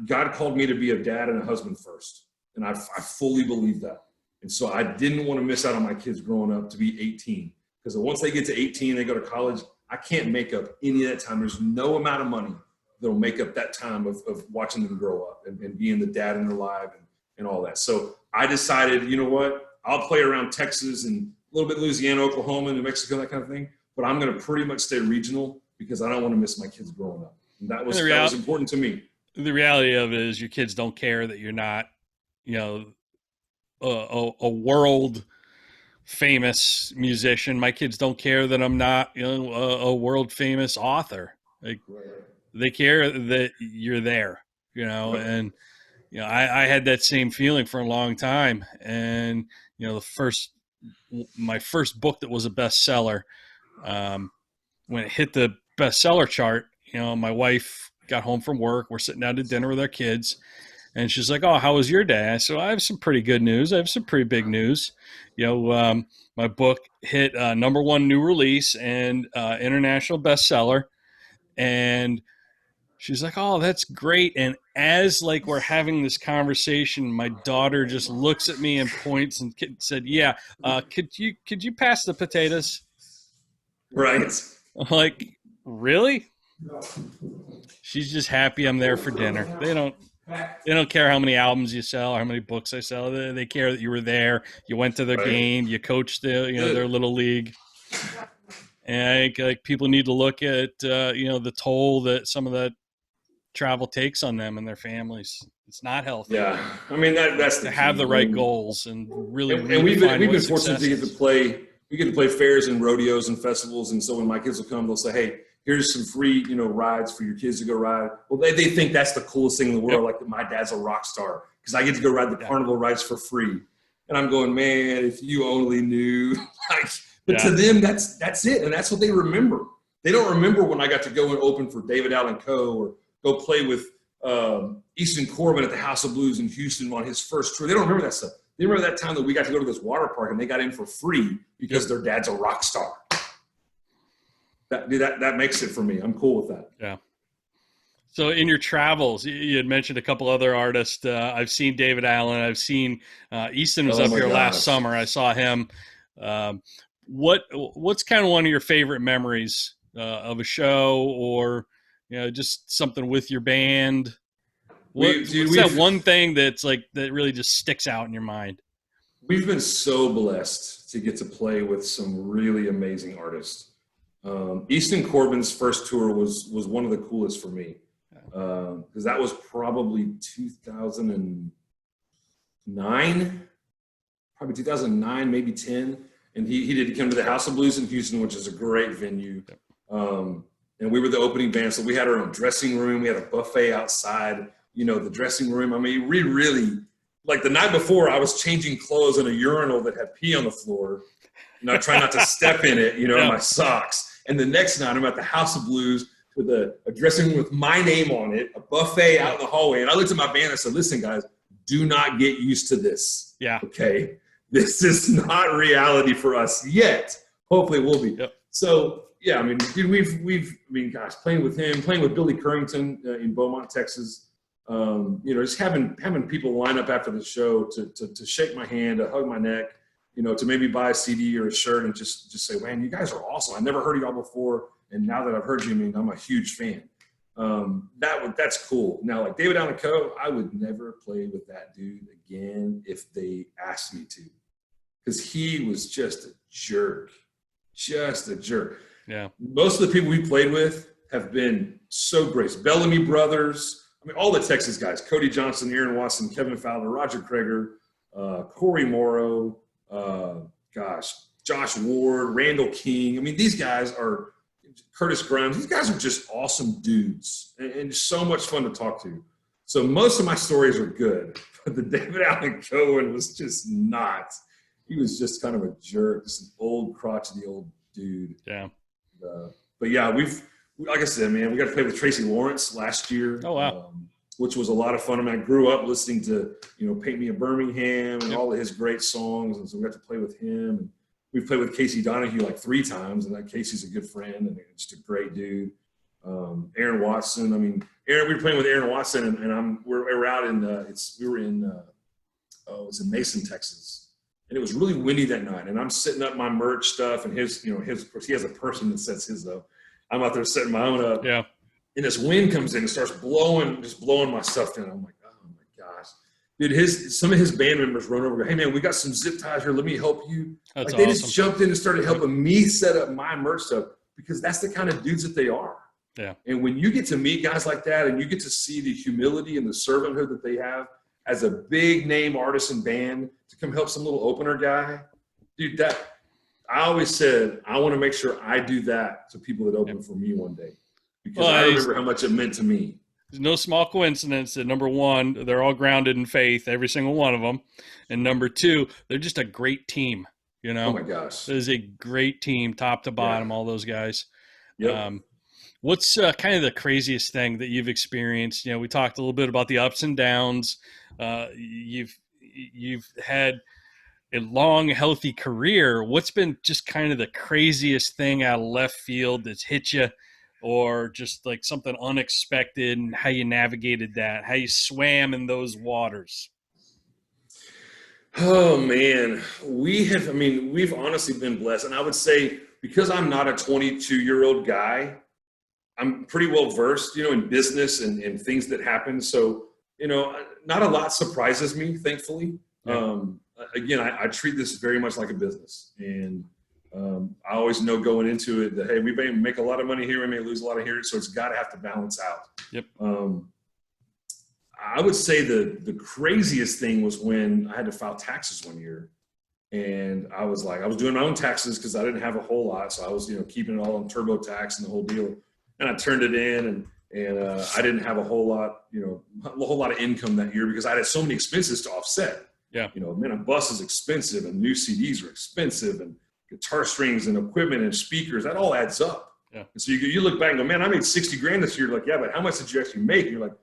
God called me to be a dad and a husband first, and I fully believe that. And so I didn't want to miss out on my kids growing up to be 18, because once they get to 18, they go to college. I can't make up any of that time. There's no amount of money that'll make up that time of watching them grow up and being the dad in their life and all that. So I decided, you know what? I'll play around Texas and a little bit Louisiana, Oklahoma, New Mexico, that kind of thing. But I'm going to pretty much stay regional because I don't want to miss my kids growing up. And that was important to me. The reality of it is your kids don't care that you're not, a world famous musician. My kids don't care that I'm not, a world famous author. They care that you're there, and, I had that same feeling for a long time. And, my first book that was a bestseller, when it hit the bestseller chart, my wife got home from work. We're sitting down to dinner with our kids, and she's like, "Oh, how was your day?" I said, "I have some pretty good news. I have some pretty big news. My book hit #1 new release and international bestseller." And she's like, "Oh, that's great." And as we're having this conversation, my daughter just looks at me and points and said, "Yeah, could you pass the potatoes?" Right. I'm like, really? She's just happy I'm there for dinner. They don't care how many albums you sell or how many books I sell. They care that you were there. You went to their game. You coached their little league. And I think people need to look at the toll that some of that travel takes on them and their families. It's not healthy. Yeah, that's to have the right goals and really. And we've been fortunate to get to play we get to play fairs and rodeos and festivals. And so when my kids will come, they'll say, hey, here's some free, rides for your kids to go ride. Well, they think that's the coolest thing in the world. Like that my dad's a rock star because I get to go ride the carnival rides for free. And I'm going, man, if you only knew. But to them, that's it. And that's what they remember. They don't remember when I got to go and open for David Allen Coe or go play with Easton Corbin at the House of Blues in Houston on his first tour. They don't remember that stuff. They remember that time that we got to go to this water park and they got in for free because their dad's a rock star. That makes it for me. I'm cool with that. Yeah. So in your travels, you had mentioned a couple other artists. I've seen David Allen. I've seen Easton was up here last summer. I saw him. What's kind of one of your favorite memories of a show or just something with your band? What's that one thing that's like that really just sticks out in your mind? We've been so blessed to get to play with some really amazing artists. Easton Corbin's first tour was one of the coolest for me because that was probably 2009, maybe 10. And he did come to the House of Blues in Houston, which is a great venue. And we were the opening band. So we had our own dressing room. We had a buffet outside, the dressing room. I mean, we really, like the night before, I was changing clothes in a urinal that had pee on the floor. I try not to step in it, in my socks. And the next night, I'm at the House of Blues with a dressing room with my name on it, a buffet out in the hallway. And I looked at my band and I said, listen, guys, do not get used to this. Yeah. Okay. This is not reality for us yet. Hopefully it will be. Yep. So, yeah, I mean, dude, playing with him, playing with Billy Currington in Beaumont, Texas, just having people line up after the show to shake my hand, to hug my neck, to maybe buy a CD or a shirt and just say, man, you guys are awesome. I never heard of y'all before. And now that I've heard you, I'm a huge fan. That's cool. Now, like David Allen Coe, I would never play with that dude again if they asked me to, because he was just a jerk. Yeah. Most of the people we played with have been so great. Bellamy Brothers. I mean, all the Texas guys: Cody Johnson, Aaron Watson, Kevin Fowler, Roger Kreger, Corey Morrow. Josh Ward, Randall King. I mean, these guys are Curtis Grimes. These guys are just awesome dudes and so much fun to talk to. So most of my stories are good, but the David Allen Cohen was just not. He was just kind of a jerk, just an old crotchety old dude. Yeah. But yeah, like I said, man, we got to play with Tracy Lawrence last year. Oh, wow. Which was a lot of fun. I mean, I grew up listening to, Paint Me a Birmingham and all of his great songs. And so we got to play with him. And we've played with Casey Donahue like 3 times. And Casey's a good friend and just a great dude. Aaron Watson. I mean, we were playing with Aaron Watson and we're out in, we were in, it was in Mason, Texas. And it was really windy that night. And I'm setting up my merch stuff and his, of course, he has a person that sets his up. I'm out there setting my own up. Yeah. And this wind comes in and starts blowing my stuff down. I'm like, oh my gosh. Dude, some of his band members run over and go, hey man, we got some zip ties here. Let me help you. That's awesome. They just jumped in and started helping me set up my merch stuff because that's the kind of dudes that they are. Yeah. And when you get to meet guys like that and you get to see the humility and the servanthood that they have as a big name artist and band to come help some little opener guy, dude, I always said, I want to make sure I do that to people that open for me one day. Because I remember how much it meant to me. There's no small coincidence that, number one, they're all grounded in faith, every single one of them. And number two, they're just a great team, Oh, my gosh. It is a great team, top to bottom, all those guys. Yep. What's kind of the craziest thing that you've experienced? We talked a little bit about the ups and downs. You've had a long, healthy career. What's been just kind of the craziest thing out of left field that's hit you? Or just like something unexpected and how you navigated that, how you swam in those waters? Oh man, we've honestly been blessed. And I would say because I'm not a 22-year-old guy, I'm pretty well versed, in business and things that happen. So, not a lot surprises me, thankfully. Yeah. Again, I treat this very much like a business. And I always know going into it that, hey, we may make a lot of money here, we may lose a lot of here, so it's got to have to balance out. Yep. I would say the craziest thing was when I had to file taxes one year, And I was doing my own taxes because I didn't have a whole lot. So I was, keeping it all on TurboTax and the whole deal. And I turned it in, and I didn't have a whole lot of income that year because I had so many expenses to offset. Yeah. Man, a bus is expensive, and new CDs are expensive, and guitar strings and equipment and speakers, that all adds up. Yeah. And so you look back and go, man, I made 60 grand this year. Like, yeah, but how much did you actually make? And you're like,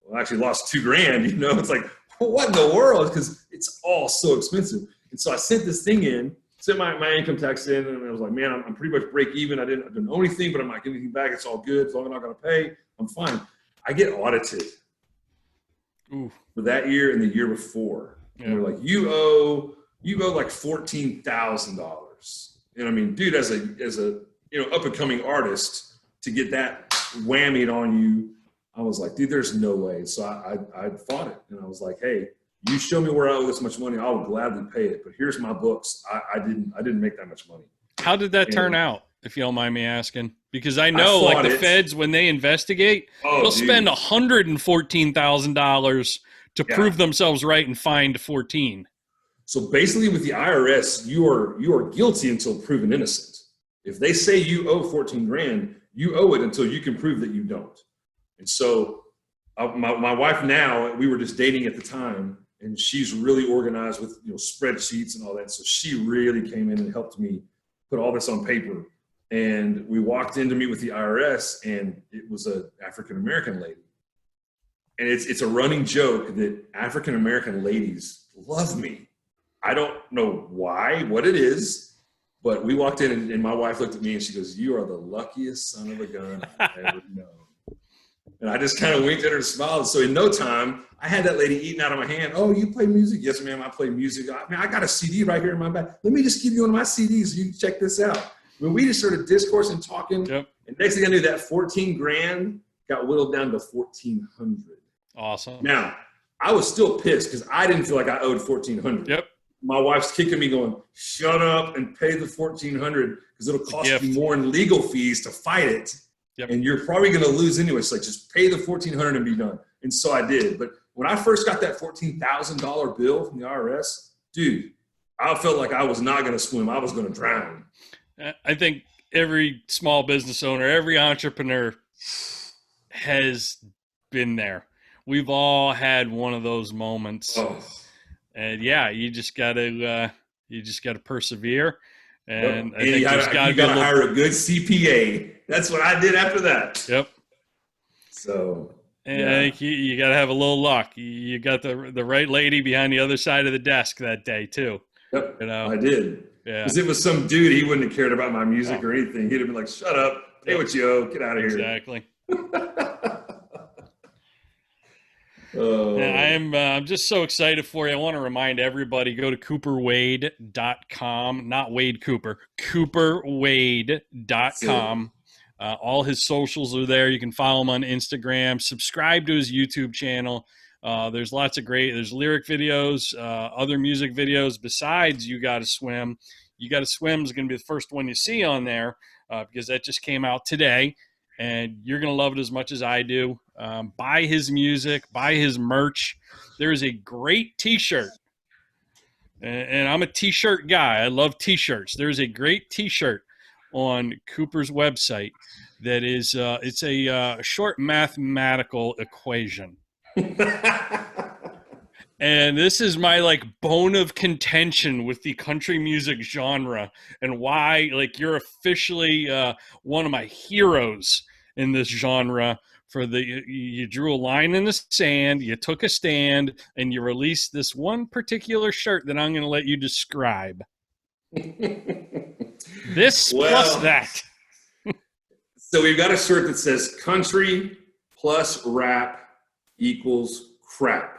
well, I actually lost $2,000. It's like, well, what in the world? Because it's all so expensive. And so I sent this thing in, sent my income tax in, and I was like, man, I'm pretty much break even. I didn't owe anything, but I'm not getting anything back. It's all good. As long as I'm not going to pay, I'm fine. I get audited for that year and the year before. Yeah. And they're like, you owe like $14,000. And I mean, dude, as a up and coming artist, to get that whammied on you, I was like, dude, there's no way. So I fought it, and I was like, hey, you show me where I owe this much money, I will gladly pay it. But here's my books. I didn't make that much money. How did that turn out, if you don't mind me asking? Because I know, like the feds, when they investigate, they'll spend $114,000 to prove themselves right and find 14. So basically, with the IRS, you are guilty until proven innocent. If they say you owe 14 grand, you owe it until you can prove that you don't. And so my wife now, we were just dating at the time, and she's really organized with spreadsheets and all that. So she really came in and helped me put all this on paper. And we walked in to meet with the IRS, and it was an African-American lady. And it's a running joke that African-American ladies love me. I don't know why, what it is, but we walked in, and my wife looked at me and she goes, "You are the luckiest son of a gun I've ever known." And I just kind of winked at her and smiled. So in no time, I had that lady eating out of my hand. "Oh, you play music?" "Yes, ma'am, I play music." I got a CD right here in my bag. "Let me just give you one of my CDs so you can check this out." When we just started discoursing, talking, and next thing I knew, that 14 grand got whittled down to 1,400. Awesome. Now, I was still pissed because I didn't feel like I owed 1,400. Yep. My wife's kicking me going, "Shut up and pay the 1,400 because it'll cost you more in legal fees to fight it. Yep. And you're probably going to lose anyway. So like, just pay the 1,400 and be done." And so I did. But when I first got that $14,000 bill from the IRS, dude, I felt like I was not going to swim. I was going to drown. I think every small business owner, every entrepreneur has been there. We've all had one of those moments. Oh. And you just gotta persevere, and I think you gotta hire a good CPA. That's what I did after that. Yep. So, and I think you gotta have a little luck. You got the right lady behind the other side of the desk that day too. Yep. I did. Yeah. Because it was some dude, he wouldn't have cared about my music or anything. He'd have been like, "Shut up, pay what you owe, get out of here." Exactly. I'm just so excited for you. I want to remind everybody, go to cooperwade.com, not Wade Cooper, cooperwade.com. All his socials are there. You can follow him on Instagram, subscribe to his YouTube channel. There's lots of there's lyric videos, other music videos besides You Gotta Swim. You Gotta Swim is going to be the first one you see on there because that just came out today. And you're going to love it as much as I do. Buy his music, buy his merch. There is a great T-shirt. And I'm a T-shirt guy. I love T-shirts. There's a great T-shirt on Cooper's website that is it's a short mathematical equation. And this is my bone of contention with the country music genre, and why you're officially one of my heroes in this genre. You drew a line in the sand, you took a stand, and you released this one particular shirt that I'm going to let you describe. This plus that. So we've got a shirt that says "Country plus rap equals crap."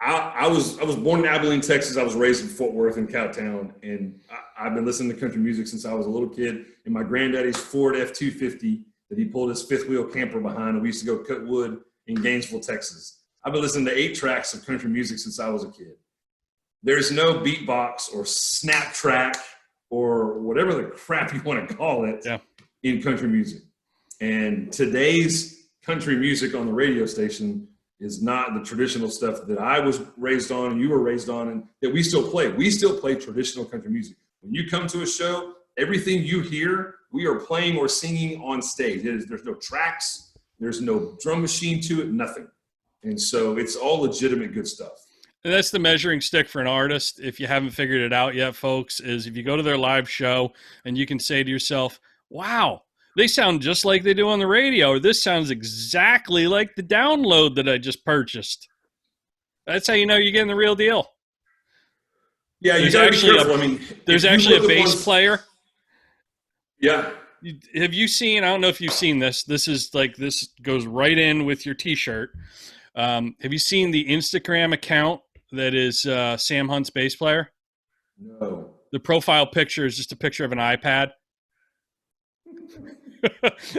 I was born in Abilene, Texas. I was raised in Fort Worth and Cowtown, and I've been listening to country music since I was a little kid. And my granddaddy's Ford F-250 that he pulled his fifth wheel camper behind, and we used to go cut wood in Gainesville, Texas. I've been listening to 8 tracks of country music since I was a kid. There's no beatbox or snap track or whatever the crap you want to call it in country music. And today's country music on the radio station is not the traditional stuff that I was raised on and you were raised on and that we still play. We still play traditional country music. When you come to a show, everything you hear, we are playing or singing on stage. There's no tracks, there's no drum machine to it, nothing. And so it's all legitimate good stuff. And that's the measuring stick for an artist. If you haven't figured it out yet, folks, is if you go to their live show and you can say to yourself, wow, they sound just like they do on the radio, or this sounds exactly like the download that I just purchased. That's how you know you're getting the real deal. Yeah, you got to be careful. There's actually a bass player. Yeah. Have you seen, I don't know if you've seen this. This goes right in with your T-shirt. Have you seen the Instagram account that is Sam Hunt's bass player? No. The profile picture is just a picture of an iPad.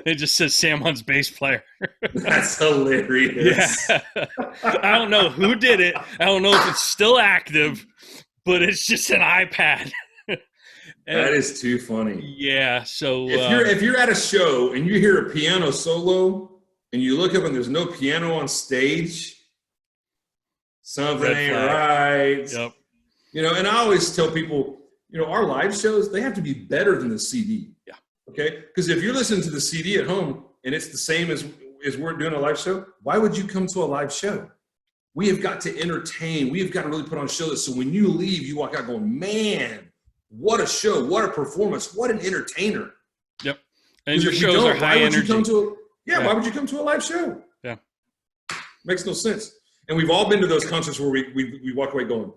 It just says Sam Hunt's bass player. That's hilarious. Yeah. I don't know who did it. I don't know if it's still active, but it's just an iPad. That is too funny. Yeah. So if you're at a show and you hear a piano solo and you look up and there's no piano on stage, something ain't right. Yep. You know, and I always tell people, you know, our live shows, they have to be better than the CD. Yeah. Okay? Because if you're listening to the CD at home and it's the same as we're doing a live show, why would you come to a live show? We have got to entertain. We have got to really put on a show that so when you leave, you walk out going, man, what a show, what a performance, what an entertainer. Yep. And your shows are high energy. Why would you come to a live show? Yeah. Makes no sense. And we've all been to those concerts where we walk away going,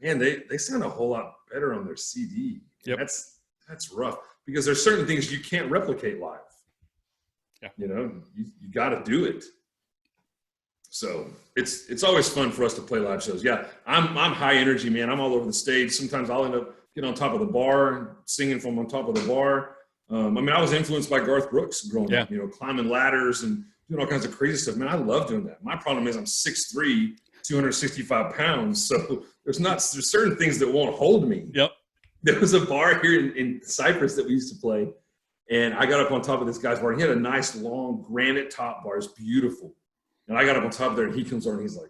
man, they sound a whole lot better on their CD. Yep. That's rough because there's certain things you can't replicate live. Yeah. You know, you got to do it. So it's always fun for us to play live shows. Yeah, I'm high energy, man. I'm all over the stage. Sometimes I'll end up getting on top of the bar, singing from on top of the bar. I was influenced by Garth Brooks growing up, you know, climbing ladders and doing all kinds of crazy stuff. Man, I love doing that. My problem is I'm 6'3", 265 pounds. So there's certain things that won't hold me. Yep. There was a bar here in Cyprus that we used to play. And I got up on top of this guy's bar. And he had a nice, long granite top bar. It's beautiful. And I got up on top there and he comes over and he's like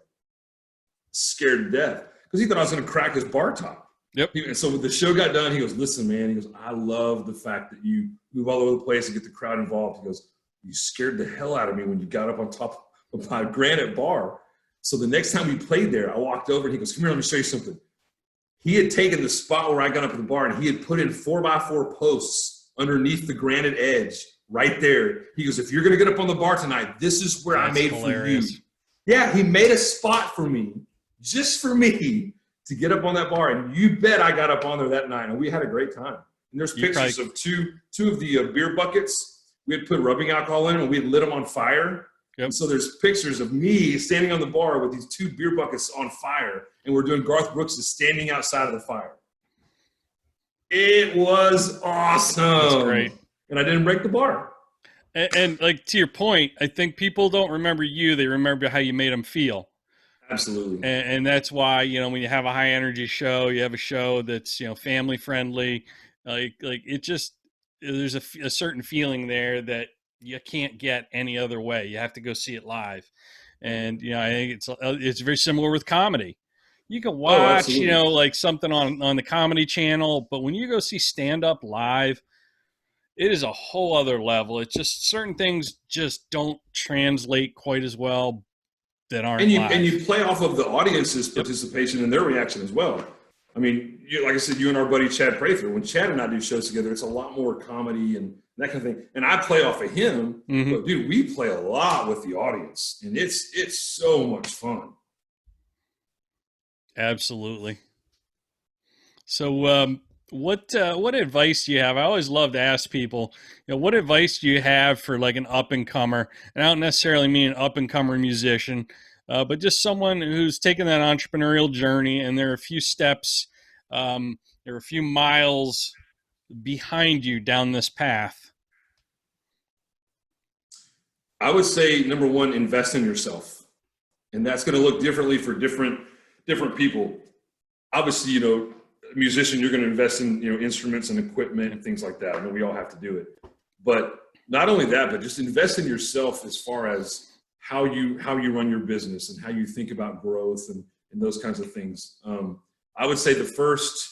scared to death because he thought I was going to crack his bar top. Yep. And so when the show got done, he goes, listen, man, he goes, I love the fact that you move all over the place and get the crowd involved. He goes, you scared the hell out of me when you got up on top of my granite bar. So the next time we played there, I walked over and he goes, come here, let me show you something. He had taken the spot where I got up at the bar and he had put in 4x4 posts underneath the granite edge right there. He goes, if you're going to get up on the bar tonight, this is where I made hilarious. For you. Yeah, he made a spot for me, just for me, to get up on that bar. And you bet I got up on there that night. And we had a great time. And there's pictures of two of the beer buckets. We had put rubbing alcohol in them and we had lit them on fire. Yep. And so there's pictures of me standing on the bar with these 2 beer buckets on fire. And we're doing Garth Brooks' Standing Outside of the Fire. It was awesome. That's great. And I didn't break the bar. And like to your point, I think people don't remember you. They remember how you made them feel. Absolutely. And that's why, you know, when you have a high energy show, you have a show that's, you know, family friendly, like it just, there's a certain feeling there that you can't get any other way. You have to go see it live. And, you know, I think it's very similar with comedy. You can watch, you know, like something on the Comedy Channel, but when you go see stand up live, it is a whole other level. It's just certain things just don't translate quite as well that aren't live. And you play off of the audience's participation and their reaction as well. I mean, like I said, you and our buddy Chad Prather, when Chad and I do shows together, it's a lot more comedy and that kind of thing. And I play off of him, but dude, we play a lot with the audience, and it's so much fun. Absolutely. So, what advice do you have? I always love to ask people, you know, what advice do you have for like an up and comer? And I don't necessarily mean an up and comer musician, but just someone who's taken that entrepreneurial journey and there are a few steps, there are a few miles behind you down this path. I would say, number one, invest in yourself. And that's going to look differently for different people. Obviously, you know, a musician, you're going to invest in, you know, instruments and equipment and things like that. I mean, we all have to do it. But not only that, but just invest in yourself as far as how you run your business and how you think about growth and those kinds of things. I would say the first,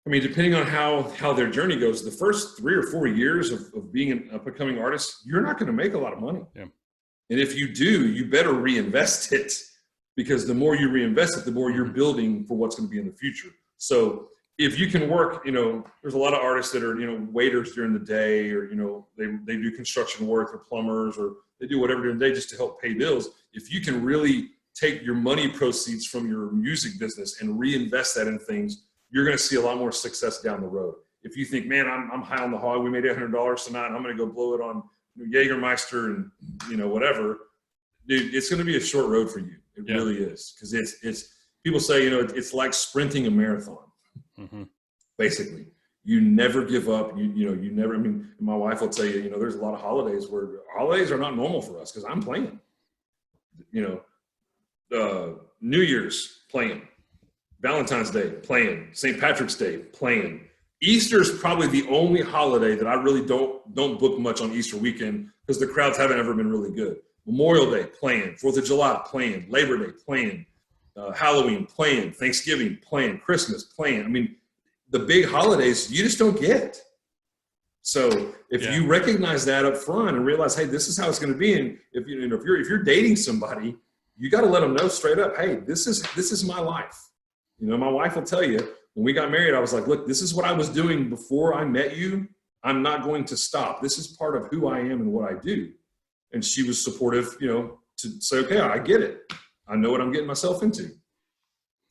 I mean, depending on how their journey goes, the first 3 or 4 years of being an up-and-coming artist, you're not going to make a lot of money. Yeah. And if you do, you better reinvest it, because the more you reinvest it, the more you're building for what's going to be in the future. So if you can work, there's a lot of artists that are, waiters during the day, or, they do construction work, or plumbers, or they do whatever during the day just to help pay bills. If you can really take your money proceeds from your music business and reinvest that in things, you're going to see a lot more success down the road. If you think, man, I'm high on the hog, we made $800 tonight, I'm going to go blow it on Jägermeister and, whatever, dude, it's going to be a short road for you. It really is. Because it's people say, it's like sprinting a marathon. Mm-hmm. Basically, you never give up. You never. I mean, my wife will tell you, there's a lot of holidays where holidays are not normal for us because I'm playing. New Year's playing, Valentine's Day playing, St. Patrick's Day playing. Easter's probably the only holiday that I really don't book much on Easter weekend because the crowds haven't ever been really good. Memorial Day playing, 4th of July playing, Labor Day playing. Halloween playing, Thanksgiving playing, Christmas playing. I mean, the big holidays you just don't get. So if you recognize that up front and realize, hey, this is how it's going to be, and if you're dating somebody, you got to let them know straight up, hey, this is my life. My wife will tell you, when we got married, I was like, look, this is what I was doing before I met you. I'm not going to stop. This is part of who I am and what I do. And she was supportive, to say, okay, I get it. I know what I'm getting myself into.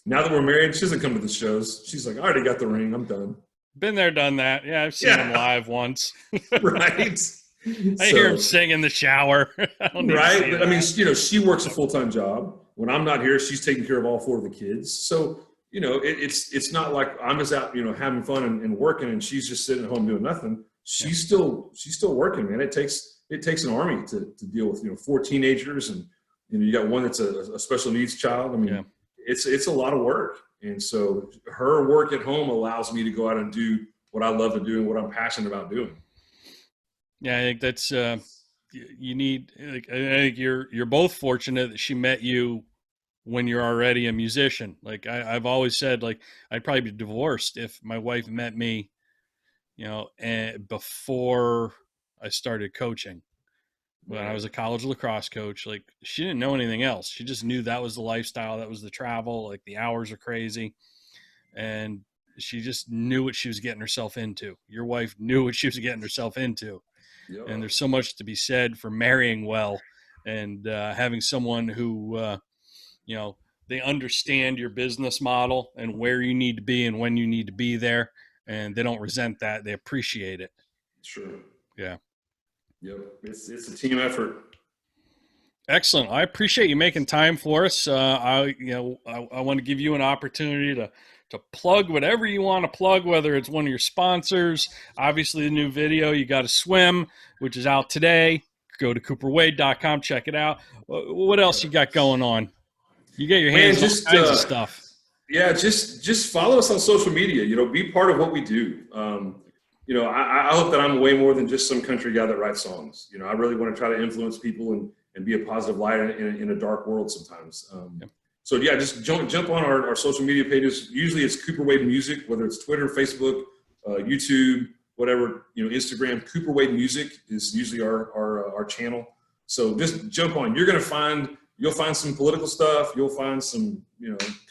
Now that we're married, she doesn't come to the shows. She's like, I already got the ring. I'm done. Been there, done that. Yeah, I've seen him live once. Right. I hear him sing in the shower. Right. But I mean, she works a full-time job. When I'm not here, she's taking care of all 4 of the kids. So, it's not like I'm just out, having fun and working, and she's just sitting at home doing nothing. She's still working, man. It takes an army to deal with, 4 teenagers, and you got one that's a special needs child. I mean, it's a lot of work. And so her work at home allows me to go out and do what I love to do and what I'm passionate about doing. Yeah, I think that's you need. I think you're both fortunate that she met you when you're already a musician. Like I've always said, like I'd probably be divorced if my wife met me, and before I started coaching. When I was a college lacrosse coach, like she didn't know anything else. She just knew that was the lifestyle, that was the travel, like the hours are crazy. And she just knew what she was getting herself into. Your wife knew what she was getting herself into. Yep. And there's so much to be said for marrying well and having someone who, they understand your business model and where you need to be and when you need to be there. And they don't resent that. They appreciate it. Sure. Yeah. Yep, it's a team effort. Excellent. I appreciate you making time for us. I want to give you an opportunity to plug whatever you want to plug, whether it's one of your sponsors, obviously the new video, You Got to Swim, which is out today. Go to cooperwade.com, check it out. What else you got going on? You get your hands on all kinds of stuff. Yeah, just follow us on social media. Be part of what we do. I hope that I'm way more than just some country guy that writes songs. I really want to try to influence people and be a positive light in a dark world sometimes. So yeah, just jump on our social media pages. Usually it's Cooper Wade Music, whether it's Twitter, Facebook, YouTube, whatever, Instagram. Cooper Wade Music is usually our channel. So just jump on. You'll find some political stuff. You'll find some,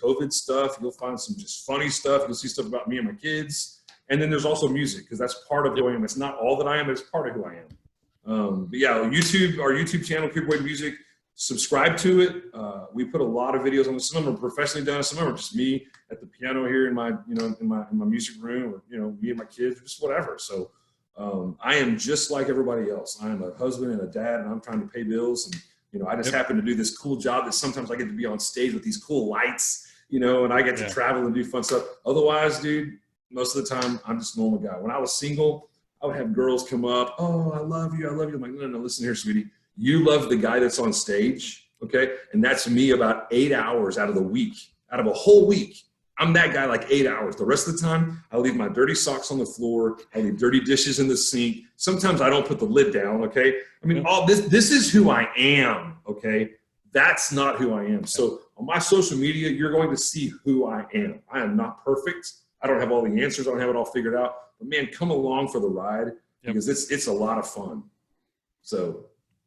COVID stuff. You'll find some just funny stuff. You'll see stuff about me and my kids. And then there's also music, because that's part of who I am. It's not all that I am, but it's part of who I am. But yeah, our YouTube channel, Cooper Wade Music, subscribe to it. We put a lot of videos on it. Some of them are professionally done. Some of them are just me at the piano here in my music room, or, me and my kids, or just whatever. So I am just like everybody else. I am a husband and a dad, and I'm trying to pay bills. And, I just happen to do this cool job that sometimes I get to be on stage with these cool lights, and I get to travel and do fun stuff. Otherwise, dude, most of the time, I'm just a normal guy. When I was single, I would have girls come up, oh, I love you. I'm like, no, listen here, sweetie. You love the guy that's on stage, okay? And that's me about 8 hours out of a whole week. I'm that guy like 8 hours. The rest of the time, I leave my dirty socks on the floor. I leave dirty dishes in the sink. Sometimes I don't put the lid down, okay? I mean, all this is who I am, okay? That's not who I am. So on my social media, you're going to see who I am. I am not perfect. I don't have all the answers. I don't have it all figured out. But man, come along for the ride because it's a lot of fun. So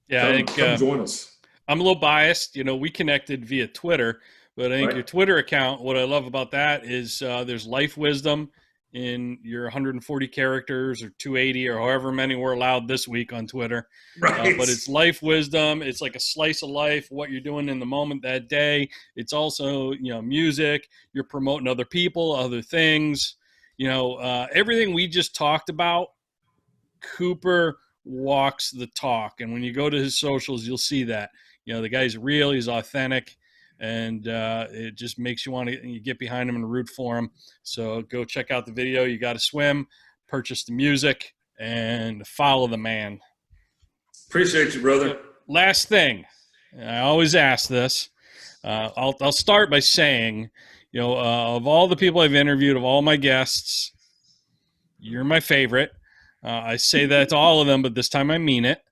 come join us. I'm a little biased. You know, we connected via Twitter. But I think your Twitter account, what I love about that is there's life wisdom in your 140 characters or 280 or however many were allowed this week on Twitter. Right. But it's life wisdom. It's like a slice of life, what you're doing in the moment that day. It's also, you know, music. You're promoting other people, other things. You know, everything we just talked about, Cooper walks the talk. And when you go to his socials, you'll see that. You know, the guy's real. He's authentic. And it just makes you want to get behind him and root for him. So go check out the video. You got to swim, purchase the music, and follow the man. Appreciate you, brother. Last thing, I always ask this. I'll start by saying, you know, of all the people I've interviewed, of all my guests, you're my favorite. I say that to all of them, but this time I mean it.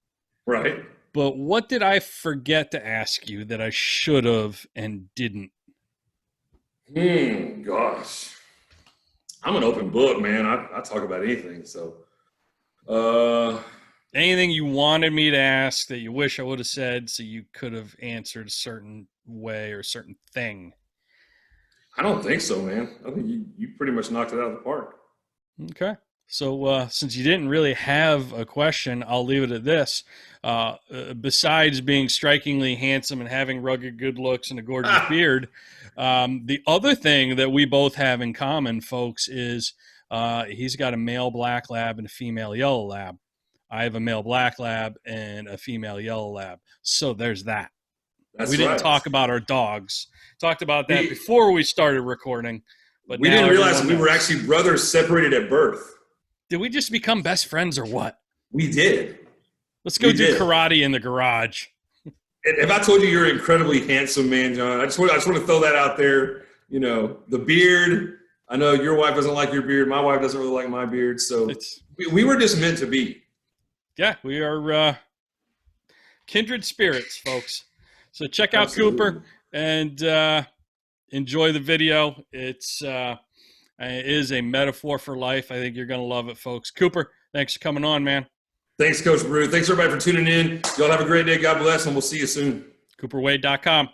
Right. But what did I forget to ask you that I should have and didn't? Gosh. I'm an open book, man. I talk about anything. So, anything you wanted me to ask that you wish I would have said so you could have answered a certain way or a certain thing? I don't think so, man. I think you pretty much knocked it out of the park. Okay. So since you didn't really have a question, I'll leave it at this. Besides being strikingly handsome and having rugged good looks and a gorgeous beard, the other thing that we both have in common, folks, is he's got a male black lab and a female yellow lab. I have a male black lab and a female yellow lab. So there's that. That's we didn't right. talk about our dogs. Talked about that before we started recording. But we didn't realize we were actually brothers separated at birth. Did we just become best friends or what? We did. Let's go do karate in the garage. If I told you you're incredibly handsome, man, John, I just want to throw that out there. You know, the beard. I know your wife doesn't like your beard. My wife doesn't really like my beard. So we were just meant to be. Yeah, we are kindred spirits, folks. So check out Cooper and enjoy the video. It is a metaphor for life. I think you're going to love it, folks. Cooper, thanks for coming on, man. Thanks, Coach Brew. Thanks, everybody, for tuning in. Y'all have a great day. God bless, and we'll see you soon. CooperWade.com.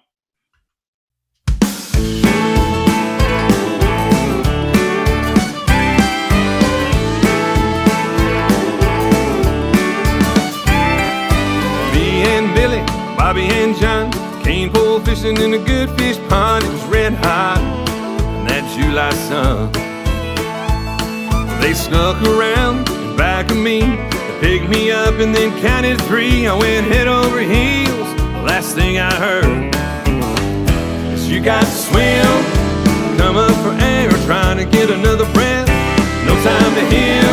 Me and Billy, Bobby and John came pole fishing in a good fish pond. It was red hot in that July sun. They snuck around in back of me, they picked me up and then counted 3. I went head over heels. The last thing I heard is you got to swim, come up for air, trying to get another breath. No time to hear